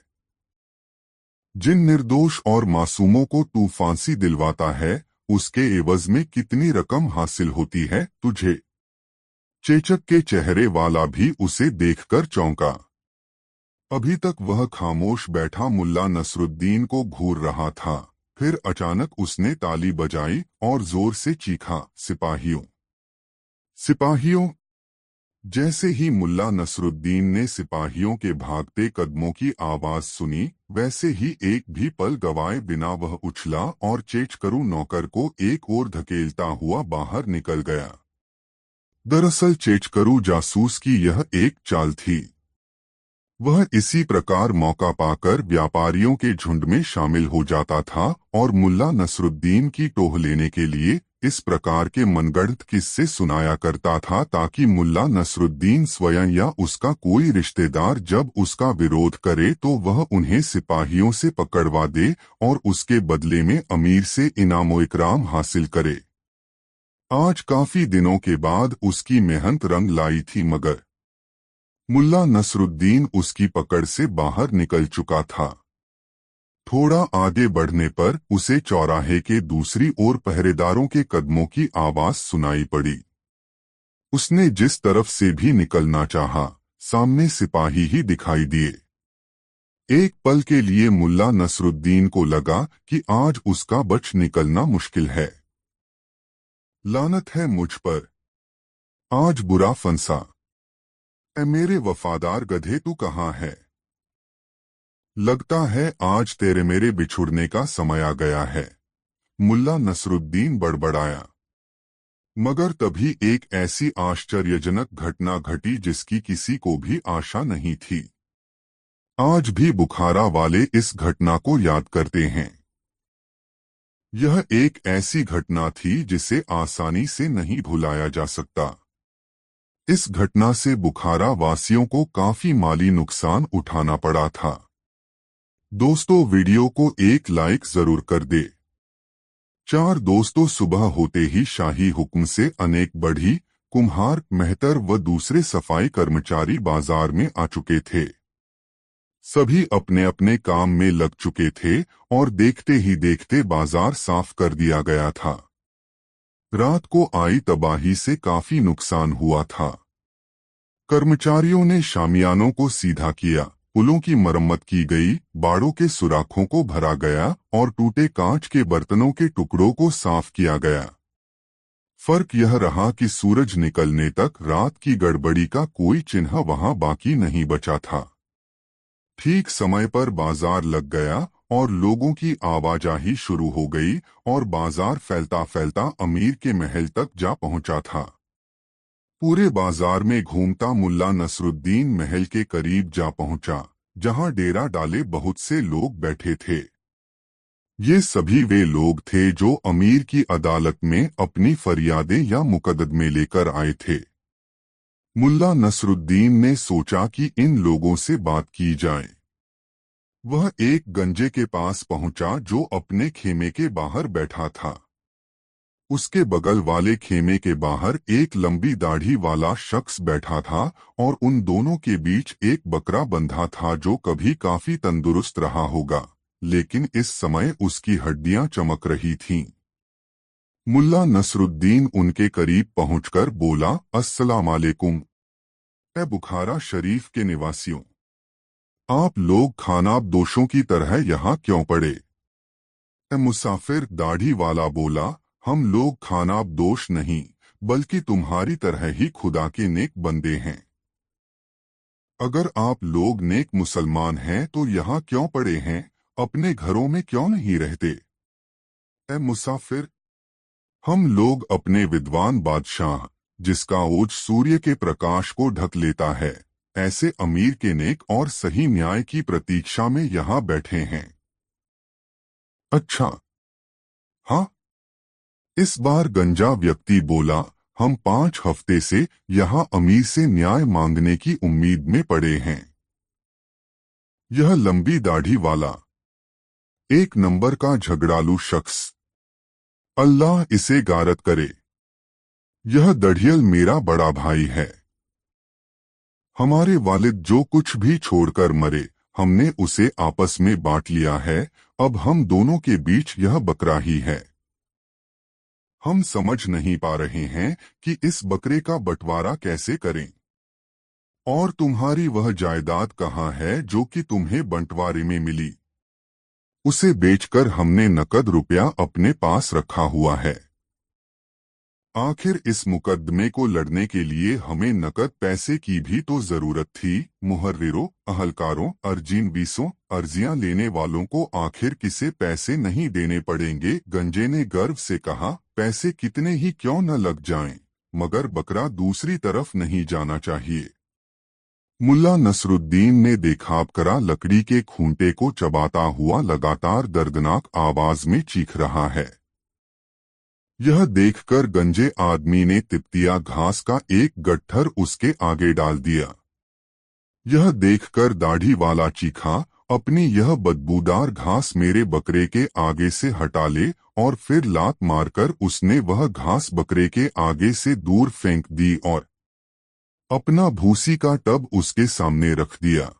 जिन निर्दोष और मासूमों को तू फांसी दिलवाता है, उसके एवज में कितनी रकम हासिल होती है तुझे? चेचक के चेहरे वाला भी उसे देखकर चौंका। अभी तक वह खामोश बैठा मुल्ला नसरुद्दीन को घूर रहा था। फिर अचानक उसने ताली बजाई और जोर से चीखा, सिपाहियों, सिपाहियों। जैसे ही मुल्ला नसरुद्दीन ने सिपाहियों के भागते कदमों की आवाज सुनी, वैसे ही एक भी पल गवाए बिना वह उछला और चेचकरू नौकर को एक ओर धकेलता हुआ बाहर निकल गया। दरअसल चेचकरू जासूस की यह एक चाल थी। वह इसी प्रकार मौका पाकर व्यापारियों के झुंड में शामिल हो जाता था और मुल्ला नसरुद्दीन की टोह लेने के लिए इस प्रकार के मनगढ़ंत किस्से सुनाया करता था ताकि मुल्ला नसरुद्दीन स्वयं या उसका कोई रिश्तेदार जब उसका विरोध करे तो वह उन्हें सिपाहियों से पकड़वा दे और उसके बदले में अमीर से इनामो इकराम हासिल करे। आज काफी दिनों के बाद उसकी मेहनत रंग लाई थी, मगर मुल्ला नसरुद्दीन उसकी पकड़ से बाहर निकल चुका था। थोड़ा आगे बढ़ने पर उसे चौराहे के दूसरी ओर पहरेदारों के कदमों की आवाज सुनाई पड़ी। उसने जिस तरफ से भी निकलना चाहा, सामने सिपाही ही दिखाई दिए। एक पल के लिए मुल्ला नसरुद्दीन को लगा कि आज उसका बच निकलना मुश्किल है। लानत है मुझ पर, आज बुरा फंसा। ऐ मेरे वफादार गधे, तू कहाँ है? लगता है आज तेरे मेरे बिछुड़ने का समय आ गया है, मुल्ला नसरुद्दीन बड़बड़ाया। मगर तभी एक ऐसी आश्चर्यजनक घटना घटी जिसकी किसी को भी आशा नहीं थी। आज भी बुखारा वाले इस घटना को याद करते हैं। यह एक ऐसी घटना थी जिसे आसानी से नहीं भुलाया जा सकता। इस घटना से बुखारा वासियों को काफी माली नुकसान उठाना पड़ा था। दोस्तों, वीडियो को एक लाइक जरूर कर दे। चार दोस्तों सुबह होते ही शाही हुक्म से अनेक बढ़ी, कुम्हार, मेहतर व दूसरे सफाई कर्मचारी बाजार में आ चुके थे। सभी अपने अपने काम में लग चुके थे और देखते ही देखते बाजार साफ कर दिया गया था। रात को आई तबाही से काफी नुकसान हुआ था। कर्मचारियों ने शामियानों को सीधा किया, पुलों की मरम्मत की गई, बाड़ों के सुराखों को भरा गया और टूटे कांच के बर्तनों के टुकड़ों को साफ किया गया। फर्क यह रहा कि सूरज निकलने तक रात की गड़बड़ी का कोई चिन्ह वहां बाकी नहीं बचा था। ठीक समय पर बाजार लग गया और लोगों की आवाजाही शुरू हो गई और बाजार फैलता फैलता अमीर के महल तक जा पहुंचा था। पूरे बाजार में घूमता मुल्ला नसरुद्दीन महल के करीब जा पहुंचा, जहां डेरा डाले बहुत से लोग बैठे थे। ये सभी वे लोग थे जो अमीर की अदालत में अपनी फरियादें या मुकदमे लेकर आए थे। मुल्ला नसरुद्दीन ने सोचा कि इन लोगों से बात की जाए। वह एक गंजे के पास पहुंचा जो अपने खेमे के बाहर बैठा था। उसके बगल वाले खेमे के बाहर एक लंबी दाढ़ी वाला शख्स बैठा था और उन दोनों के बीच एक बकरा बंधा था जो कभी काफी तंदुरुस्त रहा होगा, लेकिन इस समय उसकी हड्डियां चमक रही थीं। मुल्ला नसरुद्दीन उनके करीब पहुंचकर बोला, अस्सलाम वालेकुम। ए बुखारा शरीफ के निवासियों, आप लोग खानाब दोषों की तरह यहाँ क्यों पड़े? ए मुसाफिर, दाढ़ी वाला बोला, हम लोग खानाब दोष नहीं बल्कि तुम्हारी तरह ही खुदा के नेक बंदे हैं। अगर आप लोग नेक मुसलमान हैं तो यहाँ क्यों पड़े हैं, अपने घरों में क्यों नहीं रहते? ए मुसाफिर, हम लोग अपने विद्वान बादशाह, जिसका ओज सूर्य के प्रकाश को ढक लेता है, ऐसे अमीर के नेक और सही न्याय की प्रतीक्षा में यहाँ बैठे हैं। अच्छा, हाँ, इस बार गंजा व्यक्ति बोला, हम 5 हफ्ते से यहाँ अमीर से न्याय मांगने की उम्मीद में पड़े हैं। यह लंबी दाढ़ी वाला, एक नंबर का झगड़ालू शख्स, अल्लाह इसे गारत करे। यह दढ़ियल मेरा बड़ा भाई है। हमारे वालिद जो कुछ भी छोड़कर मरे, हमने उसे आपस में बांट लिया है। अब हम दोनों के बीच यह बकरा ही है। हम समझ नहीं पा रहे हैं कि इस बकरे का बंटवारा कैसे करें। और तुम्हारी वह जायदाद कहाँ है जो कि तुम्हें बंटवारे में मिली? उसे बेचकर हमने नकद रुपया अपने पास रखा हुआ है। आखिर इस मुकदमे को लड़ने के लिए हमें नकद पैसे की भी तो जरूरत थी। मुहर्रिरों, अहलकारों, अर्जीनवीसों, अर्जियां लेने वालों को आखिर किसे पैसे नहीं देने पड़ेंगे? गंजे ने गर्व से कहा, पैसे कितने ही क्यों न लग जाएं, मगर बकरा दूसरी तरफ नहीं जाना चाहिए। मुल्ला नसरुद्दीन ने देखाव करा लकड़ी के खूंटे को चबाता हुआ लगातार दर्दनाक आवाज में चीख रहा है। यह देखकर गंजे आदमी ने तिपतिया घास का एक गट्ठर उसके आगे डाल दिया। यह देखकर दाढ़ी वाला चीखा, अपनी यह बदबूदार घास मेरे बकरे के आगे से हटा ले, और फिर लात मारकर उसने वह घास बकरे के आगे से दूर फेंक दी और अपना भूसी का टब उसके सामने रख दिया।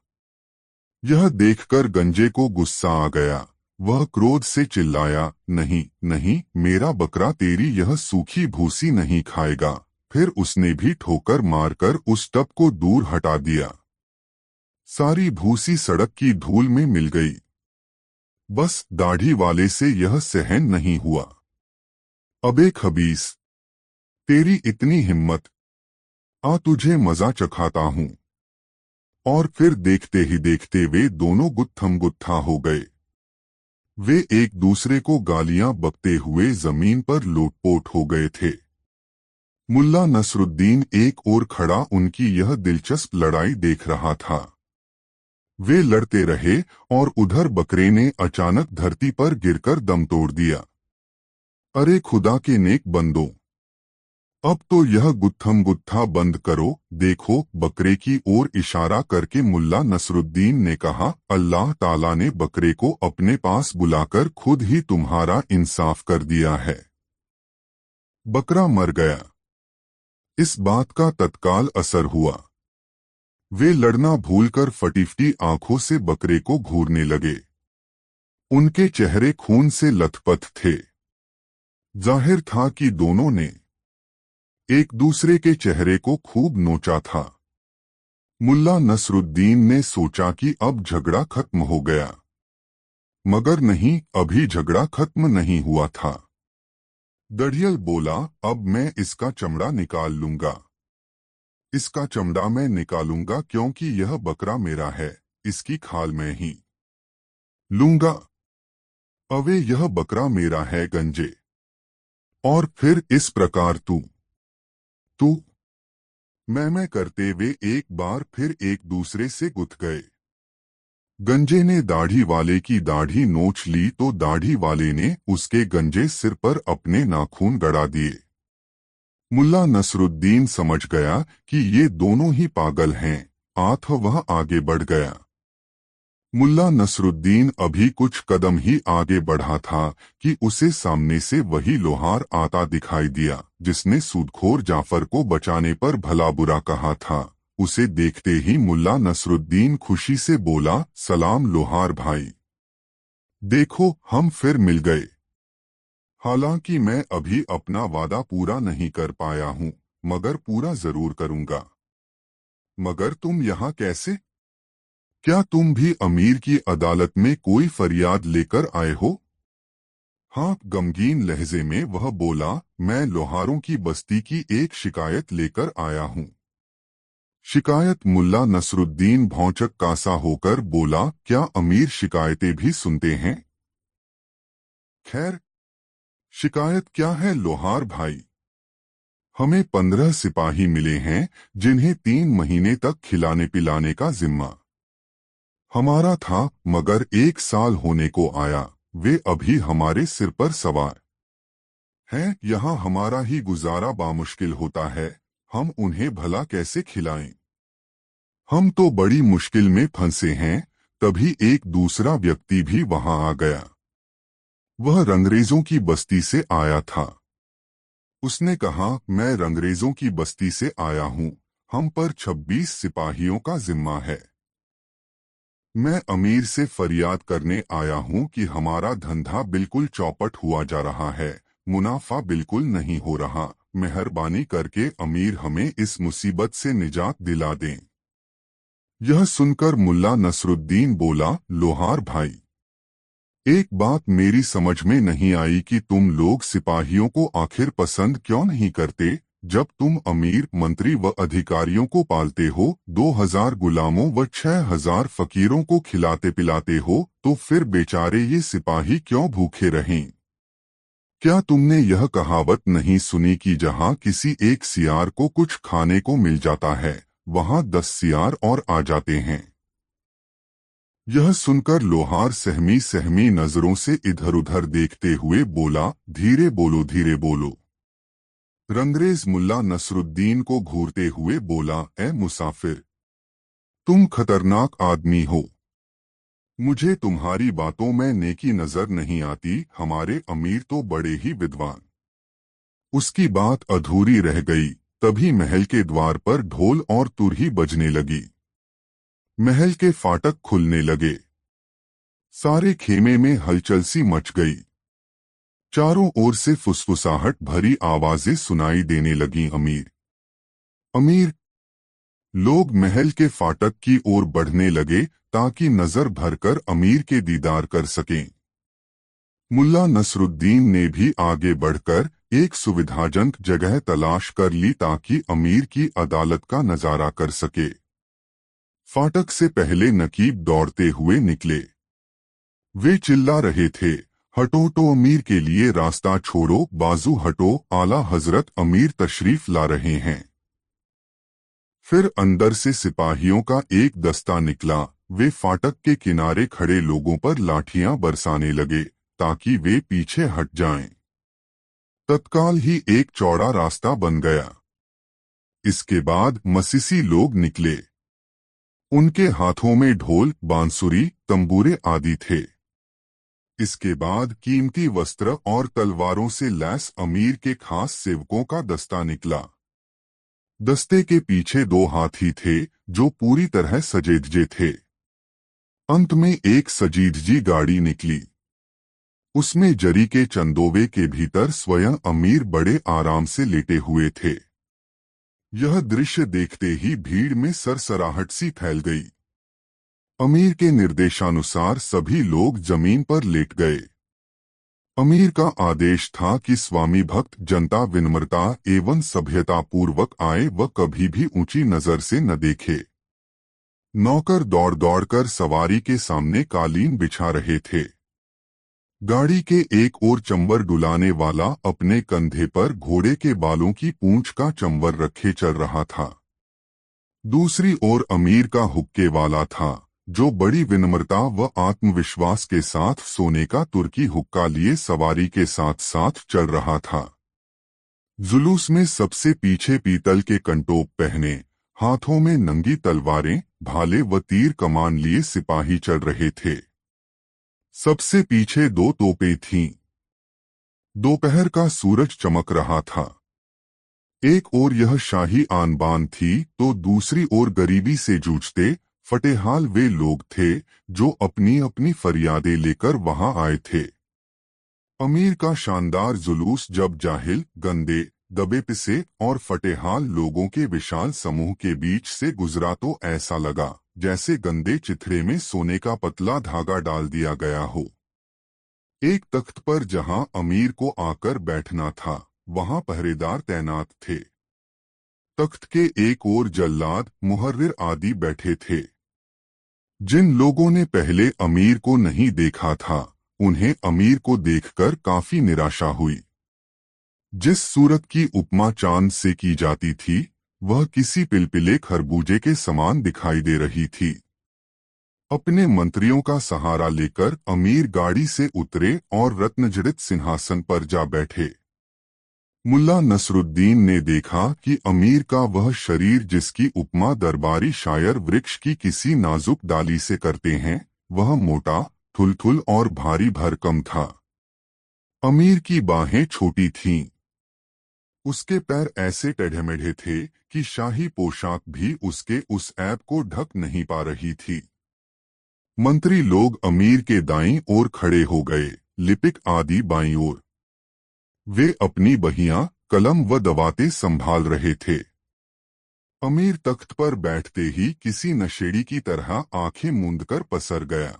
यह देखकर गंजे को गुस्सा आ गया। वह क्रोध से चिल्लाया, नहीं नहीं, मेरा बकरा तेरी यह सूखी भूसी नहीं खाएगा। फिर उसने भी ठोकर मारकर उस टब को दूर हटा दिया। सारी भूसी सड़क की धूल में मिल गई। बस दाढ़ी वाले से यह सहन नहीं हुआ। अबे खबीस, तेरी इतनी हिम्मत, आ तुझे मजा चखाता हूं। और फिर देखते ही देखते वे दोनों गुत्थम गुत्था हो गए। वे एक दूसरे को गालियां बकते हुए जमीन पर लोटपोट हो गए थे। मुल्ला नसरुद्दीन एक ओर खड़ा उनकी यह दिलचस्प लड़ाई देख रहा था। वे लड़ते रहे और उधर बकरे ने अचानक धरती पर गिरकर दम तोड़ दिया। अरे खुदा के नेक बंदों, अब तो यह गुत्थम गुत्था बंद करो। देखो, बकरे की ओर इशारा करके मुल्ला नसरुद्दीन ने कहा, अल्लाह ताला ने बकरे को अपने पास बुलाकर खुद ही तुम्हारा इंसाफ कर दिया है। बकरा मर गया। इस बात का तत्काल असर हुआ। वे लड़ना भूलकर फटीफटी आंखों से बकरे को घूरने लगे। उनके चेहरे खून से लथपथ थे। जाहिर था कि दोनों ने एक दूसरे के चेहरे को खूब नोचा था। मुल्ला नसरुद्दीन ने सोचा कि अब झगड़ा खत्म हो गया, मगर नहीं, अभी झगड़ा खत्म नहीं हुआ था। दढ़ियल बोला, अब मैं इसका चमड़ा निकाल लूंगा। इसका चमड़ा मैं निकालूंगा क्योंकि यह बकरा मेरा है, इसकी खाल मैं ही लूंगा। अवे यह बकरा मेरा है गंजे। और फिर इस प्रकार तू मैं करते वे एक बार फिर एक दूसरे से गुथ गए। गंजे ने दाढ़ी वाले की दाढ़ी नोच ली तो दाढ़ी वाले ने उसके गंजे सिर पर अपने नाखून गड़ा दिए। मुल्ला नसरुद्दीन समझ गया कि ये दोनों ही पागल हैं। आठ वह आगे बढ़ गया। मुल्ला नसरुद्दीन अभी कुछ कदम ही आगे बढ़ा था कि उसे सामने से वही लोहार आता दिखाई दिया जिसने सूदखोर जाफर को बचाने पर भला बुरा कहा था। उसे देखते ही मुल्ला नसरुद्दीन खुशी से बोला, सलाम लोहार भाई, देखो हम फिर मिल गए। हालांकि मैं अभी अपना वादा पूरा नहीं कर पाया हूँ, मगर पूरा जरूर करूंगा। मगर तुम यहाँ कैसे? क्या तुम भी अमीर की अदालत में कोई फरियाद लेकर आए हो? हाँ, गमगीन लहजे में वह बोला, मैं लोहारों की बस्ती की एक शिकायत लेकर आया हूँ। शिकायत? मुल्ला नसरुद्दीन भौचक कासा होकर बोला, क्या अमीर शिकायतें भी सुनते हैं? खैर, शिकायत क्या है लोहार भाई? हमें 15 सिपाही मिले हैं जिन्हें 3 महीने तक खिलाने पिलाने का जिम्मा हमारा था, मगर 1 साल होने को आया, वे अभी हमारे सिर पर सवार हैं। यहाँ हमारा ही गुजारा बामुश्किल होता है, हम उन्हें भला कैसे खिलाएं? हम तो बड़ी मुश्किल में फंसे हैं। तभी एक दूसरा व्यक्ति भी वहां आ गया। वह रंगरेजों की बस्ती से आया था। उसने कहा, मैं रंगरेजों की बस्ती से आया हूँ, हम पर 26 सिपाहियों का जिम्मा है। मैं अमीर से फरियाद करने आया हूँ कि हमारा धंधा बिल्कुल चौपट हुआ जा रहा है, मुनाफा बिल्कुल नहीं हो रहा। मेहरबानी करके अमीर हमें इस मुसीबत से निजात दिला दें। यह सुनकर मुल्ला नसरुद्दीन बोला, लोहार भाई, एक बात मेरी समझ में नहीं आई कि तुम लोग सिपाहियों को आखिर पसंद क्यों नहीं करते। जब तुम अमीर मंत्री व अधिकारियों को पालते हो, 2000 गुलामों व 6000 फकीरों को खिलाते पिलाते हो, तो फिर बेचारे ये सिपाही क्यों भूखे रहें? क्या तुमने यह कहावत नहीं सुनी कि जहाँ किसी एक सियार को कुछ खाने को मिल जाता है, वहाँ 10 सियार और आ जाते हैं? यह सुनकर लोहार सहमी सहमी नजरों से इधर उधर देखते हुए बोला, धीरे बोलो धीरे बोलो। रंगरेज मुल्ला नसरुद्दीन को घूरते हुए बोला, ए मुसाफिर, तुम खतरनाक आदमी हो। मुझे तुम्हारी बातों में नेकी नजर नहीं आती। हमारे अमीर तो बड़े ही विद्वान। उसकी बात अधूरी रह गई, तभी महल के द्वार पर ढोल और तुरही बजने लगी। महल के फाटक खुलने लगे। सारे खेमे में हलचल सी मच गई। चारों ओर से फुसफुसाहट भरी आवाजें सुनाई देने लगीं। अमीर अमीर। लोग महल के फाटक की ओर बढ़ने लगे ताकि नजर भरकर अमीर के दीदार कर सकें। मुल्ला नसरुद्दीन ने भी आगे बढ़कर एक सुविधाजनक जगह तलाश कर ली ताकि अमीर की अदालत का नजारा कर सके। फाटक से पहले नकीब दौड़ते हुए निकले। वे चिल्ला रहे थे, हटो तो अमीर के लिए रास्ता छोड़ो, बाजू हटो, आला हजरत अमीर तशरीफ ला रहे हैं। फिर अंदर से सिपाहियों का एक दस्ता निकला। वे फाटक के किनारे खड़े लोगों पर लाठियां बरसाने लगे ताकि वे पीछे हट जाएं। तत्काल ही एक चौड़ा रास्ता बन गया। इसके बाद मसीसी लोग निकले। उनके हाथों में ढोल, बांसुरी, तंबूरे आदि थे। इसके बाद कीमती वस्त्र और तलवारों से लैस अमीर के खास सेवकों का दस्ता निकला। दस्ते के पीछे 2 हाथी थे जो पूरी तरह सजेधजे थे। अंत में एक सजीदजी गाड़ी निकली। उसमें जरी के चंदोवे के भीतर स्वयं अमीर बड़े आराम से लेटे हुए थे। यह दृश्य देखते ही भीड़ में सरसराहट सी फैल गई। अमीर के निर्देशानुसार सभी लोग जमीन पर लेट गए। अमीर का आदेश था कि स्वामी भक्त जनता विनम्रता एवं सभ्यता पूर्वक आए व कभी भी ऊंची नजर से न देखे। नौकर दौड़ दौड़कर सवारी के सामने कालीन बिछा रहे थे। गाड़ी के एक ओर चंबर डुलाने वाला अपने कंधे पर घोड़े के बालों की पूंछ का चंबर रखे चल रहा था। दूसरी ओर अमीर का हुक्के वाला था जो बड़ी विनम्रता व आत्मविश्वास के साथ सोने का तुर्की हुक्का लिए सवारी के साथ साथ चल रहा था। जुलूस में सबसे पीछे पीतल के कंटोप पहने, हाथों में नंगी तलवारें, भाले व तीर कमान लिए सिपाही चल रहे थे। सबसे पीछे 2 तोपें थीं। दोपहर का सूरज चमक रहा था। एक ओर यह शाही आन बान थी तो दूसरी ओर गरीबी से जूझते फटेहाल वे लोग थे जो अपनी अपनी फरियादें लेकर वहां आए थे। अमीर का शानदार जुलूस जब जाहिल, गंदे, दबे पिसे और फटेहाल लोगों के विशाल समूह के बीच से गुजरा तो ऐसा लगा जैसे गंदे चिथड़े में सोने का पतला धागा डाल दिया गया हो। एक तख्त पर जहां अमीर को आकर बैठना था वहां पहरेदार तैनात थे। तख्त के एक ओर जल्लाद, मुहर्रिर आदि बैठे थे। जिन लोगों ने पहले अमीर को नहीं देखा था उन्हें अमीर को देखकर काफी निराशा हुई। जिस सूरत की उपमा चांद से की जाती थी वह किसी पिलपिले खरबूजे के समान दिखाई दे रही थी। अपने मंत्रियों का सहारा लेकर अमीर गाड़ी से उतरे और रत्नजड़ित सिंहासन पर जा बैठे। मुल्ला नसरुद्दीन ने देखा कि अमीर का वह शरीर जिसकी उपमा दरबारी शायर वृक्ष की किसी नाजुक डाली से करते हैं वह मोटा, थुलथुल और भारी भरकम था। अमीर की बाहें छोटी थीं। उसके पैर ऐसे टेढ़े-मेढ़े थे कि शाही पोशाक भी उसके उस ऐब को ढक नहीं पा रही थी। मंत्री लोग अमीर के दाईं ओर खड़े हो गए, लिपिक आदि बाईं ओर। वे अपनी बहियां, कलम व दवातें संभाल रहे थे। अमीर तख्त पर बैठते ही किसी नशेड़ी की तरह आंखें मूंदकर पसर गया।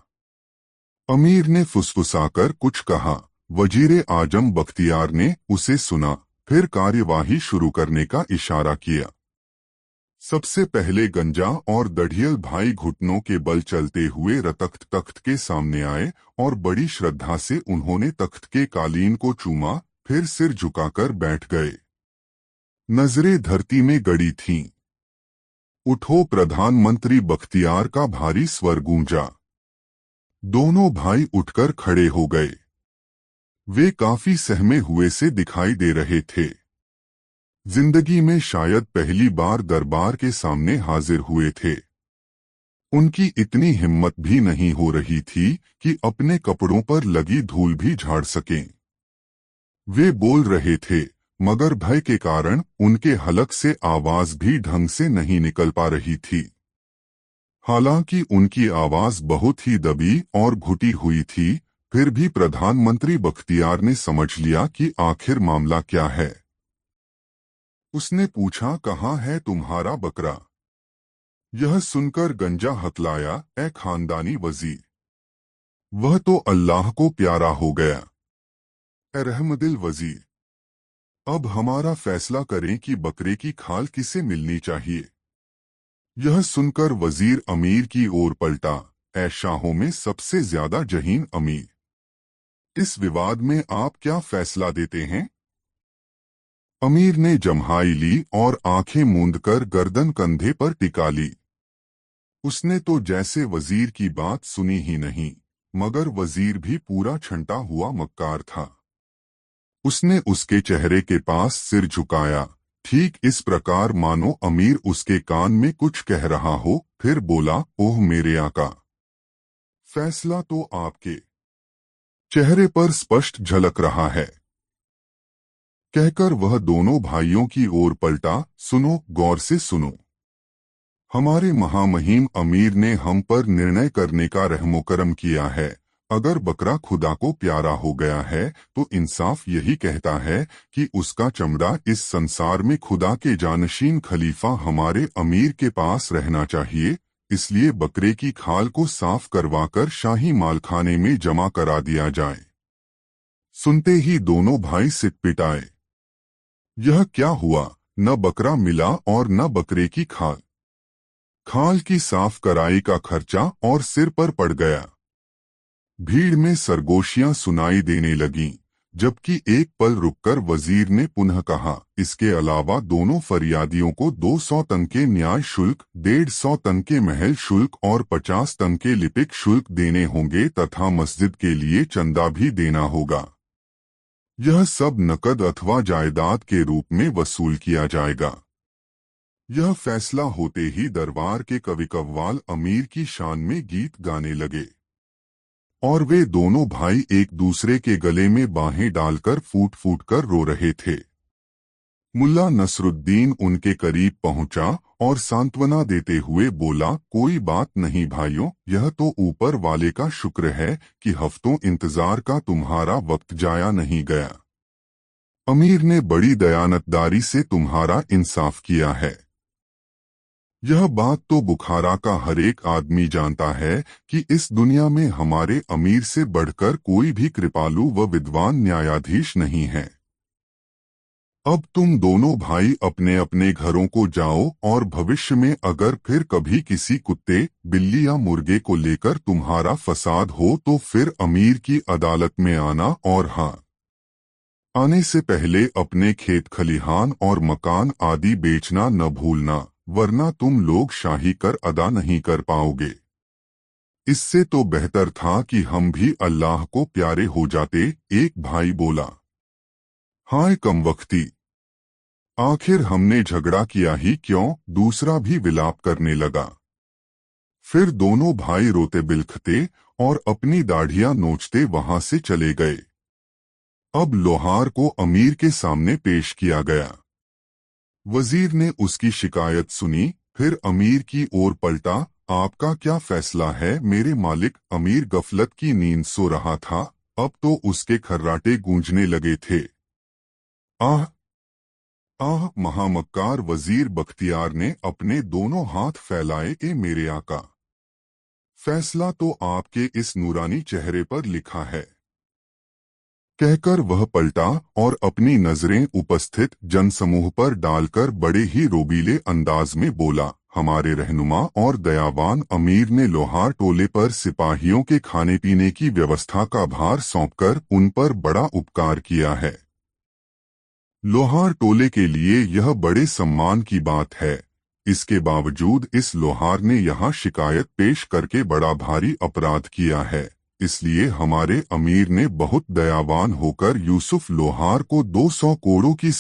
अमीर ने फुसफुसाकर कुछ कहा। वजीरे आजम बख्तियार ने उसे सुना, फिर कार्यवाही शुरू करने का इशारा किया। सबसे पहले गंजा और दढ़ियल भाई घुटनों के बल चलते हुए तख्त के सामने आए और बड़ी श्रद्धा से उन्होंने तख्त के कालीन को चूमा, फिर सिर झुकाकर बैठ गए। नजरें धरती में गड़ी थीं। उठो, प्रधानमंत्री बख्तियार का भारी स्वर गूंजा। दोनों भाई उठकर खड़े हो गए। वे काफी सहमे हुए से दिखाई दे रहे थे। जिंदगी में शायद पहली बार दरबार के सामने हाजिर हुए थे। उनकी इतनी हिम्मत भी नहीं हो रही थी कि अपने कपड़ों पर लगी धूल भी झाड़ सकें। वे बोल रहे थे मगर भय के कारण उनके हलक से आवाज भी ढंग से नहीं निकल पा रही थी। हालांकि उनकी आवाज बहुत ही दबी और घुटी हुई थी, फिर भी प्रधानमंत्री बख्तियार ने समझ लिया कि आखिर मामला क्या है। उसने पूछा, कहाँ है तुम्हारा बकरा? यह सुनकर गंजा हतलाया, ए खानदानी वजीर, वह तो अल्लाह को प्यारा हो गया। ए रहमदिल वजीर, अब हमारा फैसला करें कि बकरे की खाल किसे मिलनी चाहिए। यह सुनकर वजीर अमीर की ओर पलटा, ए शाहों में सबसे ज्यादा जहीन अमीर, इस विवाद में आप क्या फैसला देते हैं? अमीर ने जम्हाई ली और आंखें मूंदकर गर्दन कंधे पर टिका ली। उसने तो जैसे वजीर की बात सुनी ही नहीं, मगर वजीर भी पूरा छंटा हुआ मक्कार था। उसने उसके चेहरे के पास सिर झुकाया, ठीक इस प्रकार मानो अमीर उसके कान में कुछ कह रहा हो, फिर बोला, ओह मेरे आका, फैसला तो आपके चेहरे पर स्पष्ट झलक रहा है। कहकर वह दोनों भाइयों की ओर पलटा, सुनो, गौर से सुनो। हमारे महामहिम अमीर ने हम पर निर्णय करने का रहमोकरम किया है। अगर बकरा खुदा को प्यारा हो गया है तो इंसाफ यही कहता है कि उसका चमड़ा इस संसार में खुदा के जानशीन खलीफा हमारे अमीर के पास रहना चाहिए। इसलिए बकरे की खाल को साफ करवाकर शाही मालखाने में जमा करा दिया जाए। सुनते ही दोनों भाई सिटपिटाए। यह क्या हुआ? न बकरा मिला और न बकरे की खाल। खाल की साफ कराई का खर्चा और सिर पर पड़ गया। भीड़ में सरगोशियां सुनाई देने लगीं, जबकि एक पल रुककर वजीर ने पुनः कहा, इसके अलावा दोनों फरियादियों को 200 टन के न्याय शुल्क, 150 टन के महल शुल्क और 50 टन के लिपिक शुल्क देने होंगे तथा मस्जिद के लिए चंदा भी देना होगा। यह सब नकद अथवा जायदाद के रूप में वसूल किया जाएगा। यह फैसला होते ही दरबार के कवि कव्वाल अमीर की शान में गीत गाने लगे और वे दोनों भाई एक दूसरे के गले में बाहें डालकर फूट फूट कर रो रहे थे। मुल्ला नसरुद्दीन उनके करीब पहुंचा और सांत्वना देते हुए बोला, कोई बात नहीं भाइयों, यह तो ऊपर वाले का शुक्र है कि हफ्तों इंतजार का तुम्हारा वक्त जाया नहीं गया। अमीर ने बड़ी दयानतदारी से तुम्हारा इंसाफ किया है। यह बात तो बुखारा का हर एक आदमी जानता है कि इस दुनिया में हमारे अमीर से बढ़कर कोई भी कृपालु व विद्वान न्यायाधीश नहीं है। अब तुम दोनों भाई अपने अपने घरों को जाओ और भविष्य में अगर फिर कभी किसी कुत्ते, बिल्ली या मुर्गे को लेकर तुम्हारा फसाद हो तो फिर अमीर की अदालत में आना, और हाँ, आने से पहले अपने खेत खलिहान और मकान आदि बेचना न भूलना, वरना तुम लोग शाही कर अदा नहीं कर पाओगे। इससे तो बेहतर था कि हम भी अल्लाह को प्यारे हो जाते, एक भाई बोला। हाय कमबख्ती, आखिर हमने झगड़ा किया ही क्यों? दूसरा भी विलाप करने लगा। फिर दोनों भाई रोते बिलखते और अपनी दाढ़ियां नोचते वहां से चले गए। अब लोहार को अमीर के सामने पेश किया गया। वजीर ने उसकी शिकायत सुनी, फिर अमीर की ओर पलटा, आपका क्या फैसला है? मेरे मालिक, अमीर गफलत की नींद सो रहा था, अब तो उसके खर्राटे गूंजने लगे थे। आह आह! महामक्कार वजीर बख्तियार ने अपने दोनों हाथ फैलाए, ए मेरे आका, फैसला तो आपके इस नूरानी चेहरे पर लिखा है। कहकर वह पलटा और अपनी नजरें उपस्थित जनसमूह पर डालकर बड़े ही रोबीले अंदाज में बोला, हमारे रहनुमा और दयावान अमीर ने लोहार टोले पर सिपाहियों के खाने पीने की व्यवस्था का भार सौंपकर उन पर बड़ा उपकार किया है। लोहार टोले के लिए यह बड़े सम्मान की बात है। इसके बावजूद इस लोहार ने यहाँ शिकायत पेश करके बड़ा भारी अपराध किया है। इसलिए हमारे अमीर ने बहुत दयावान होकर यूसुफ लोहार को 200 कोड़ों की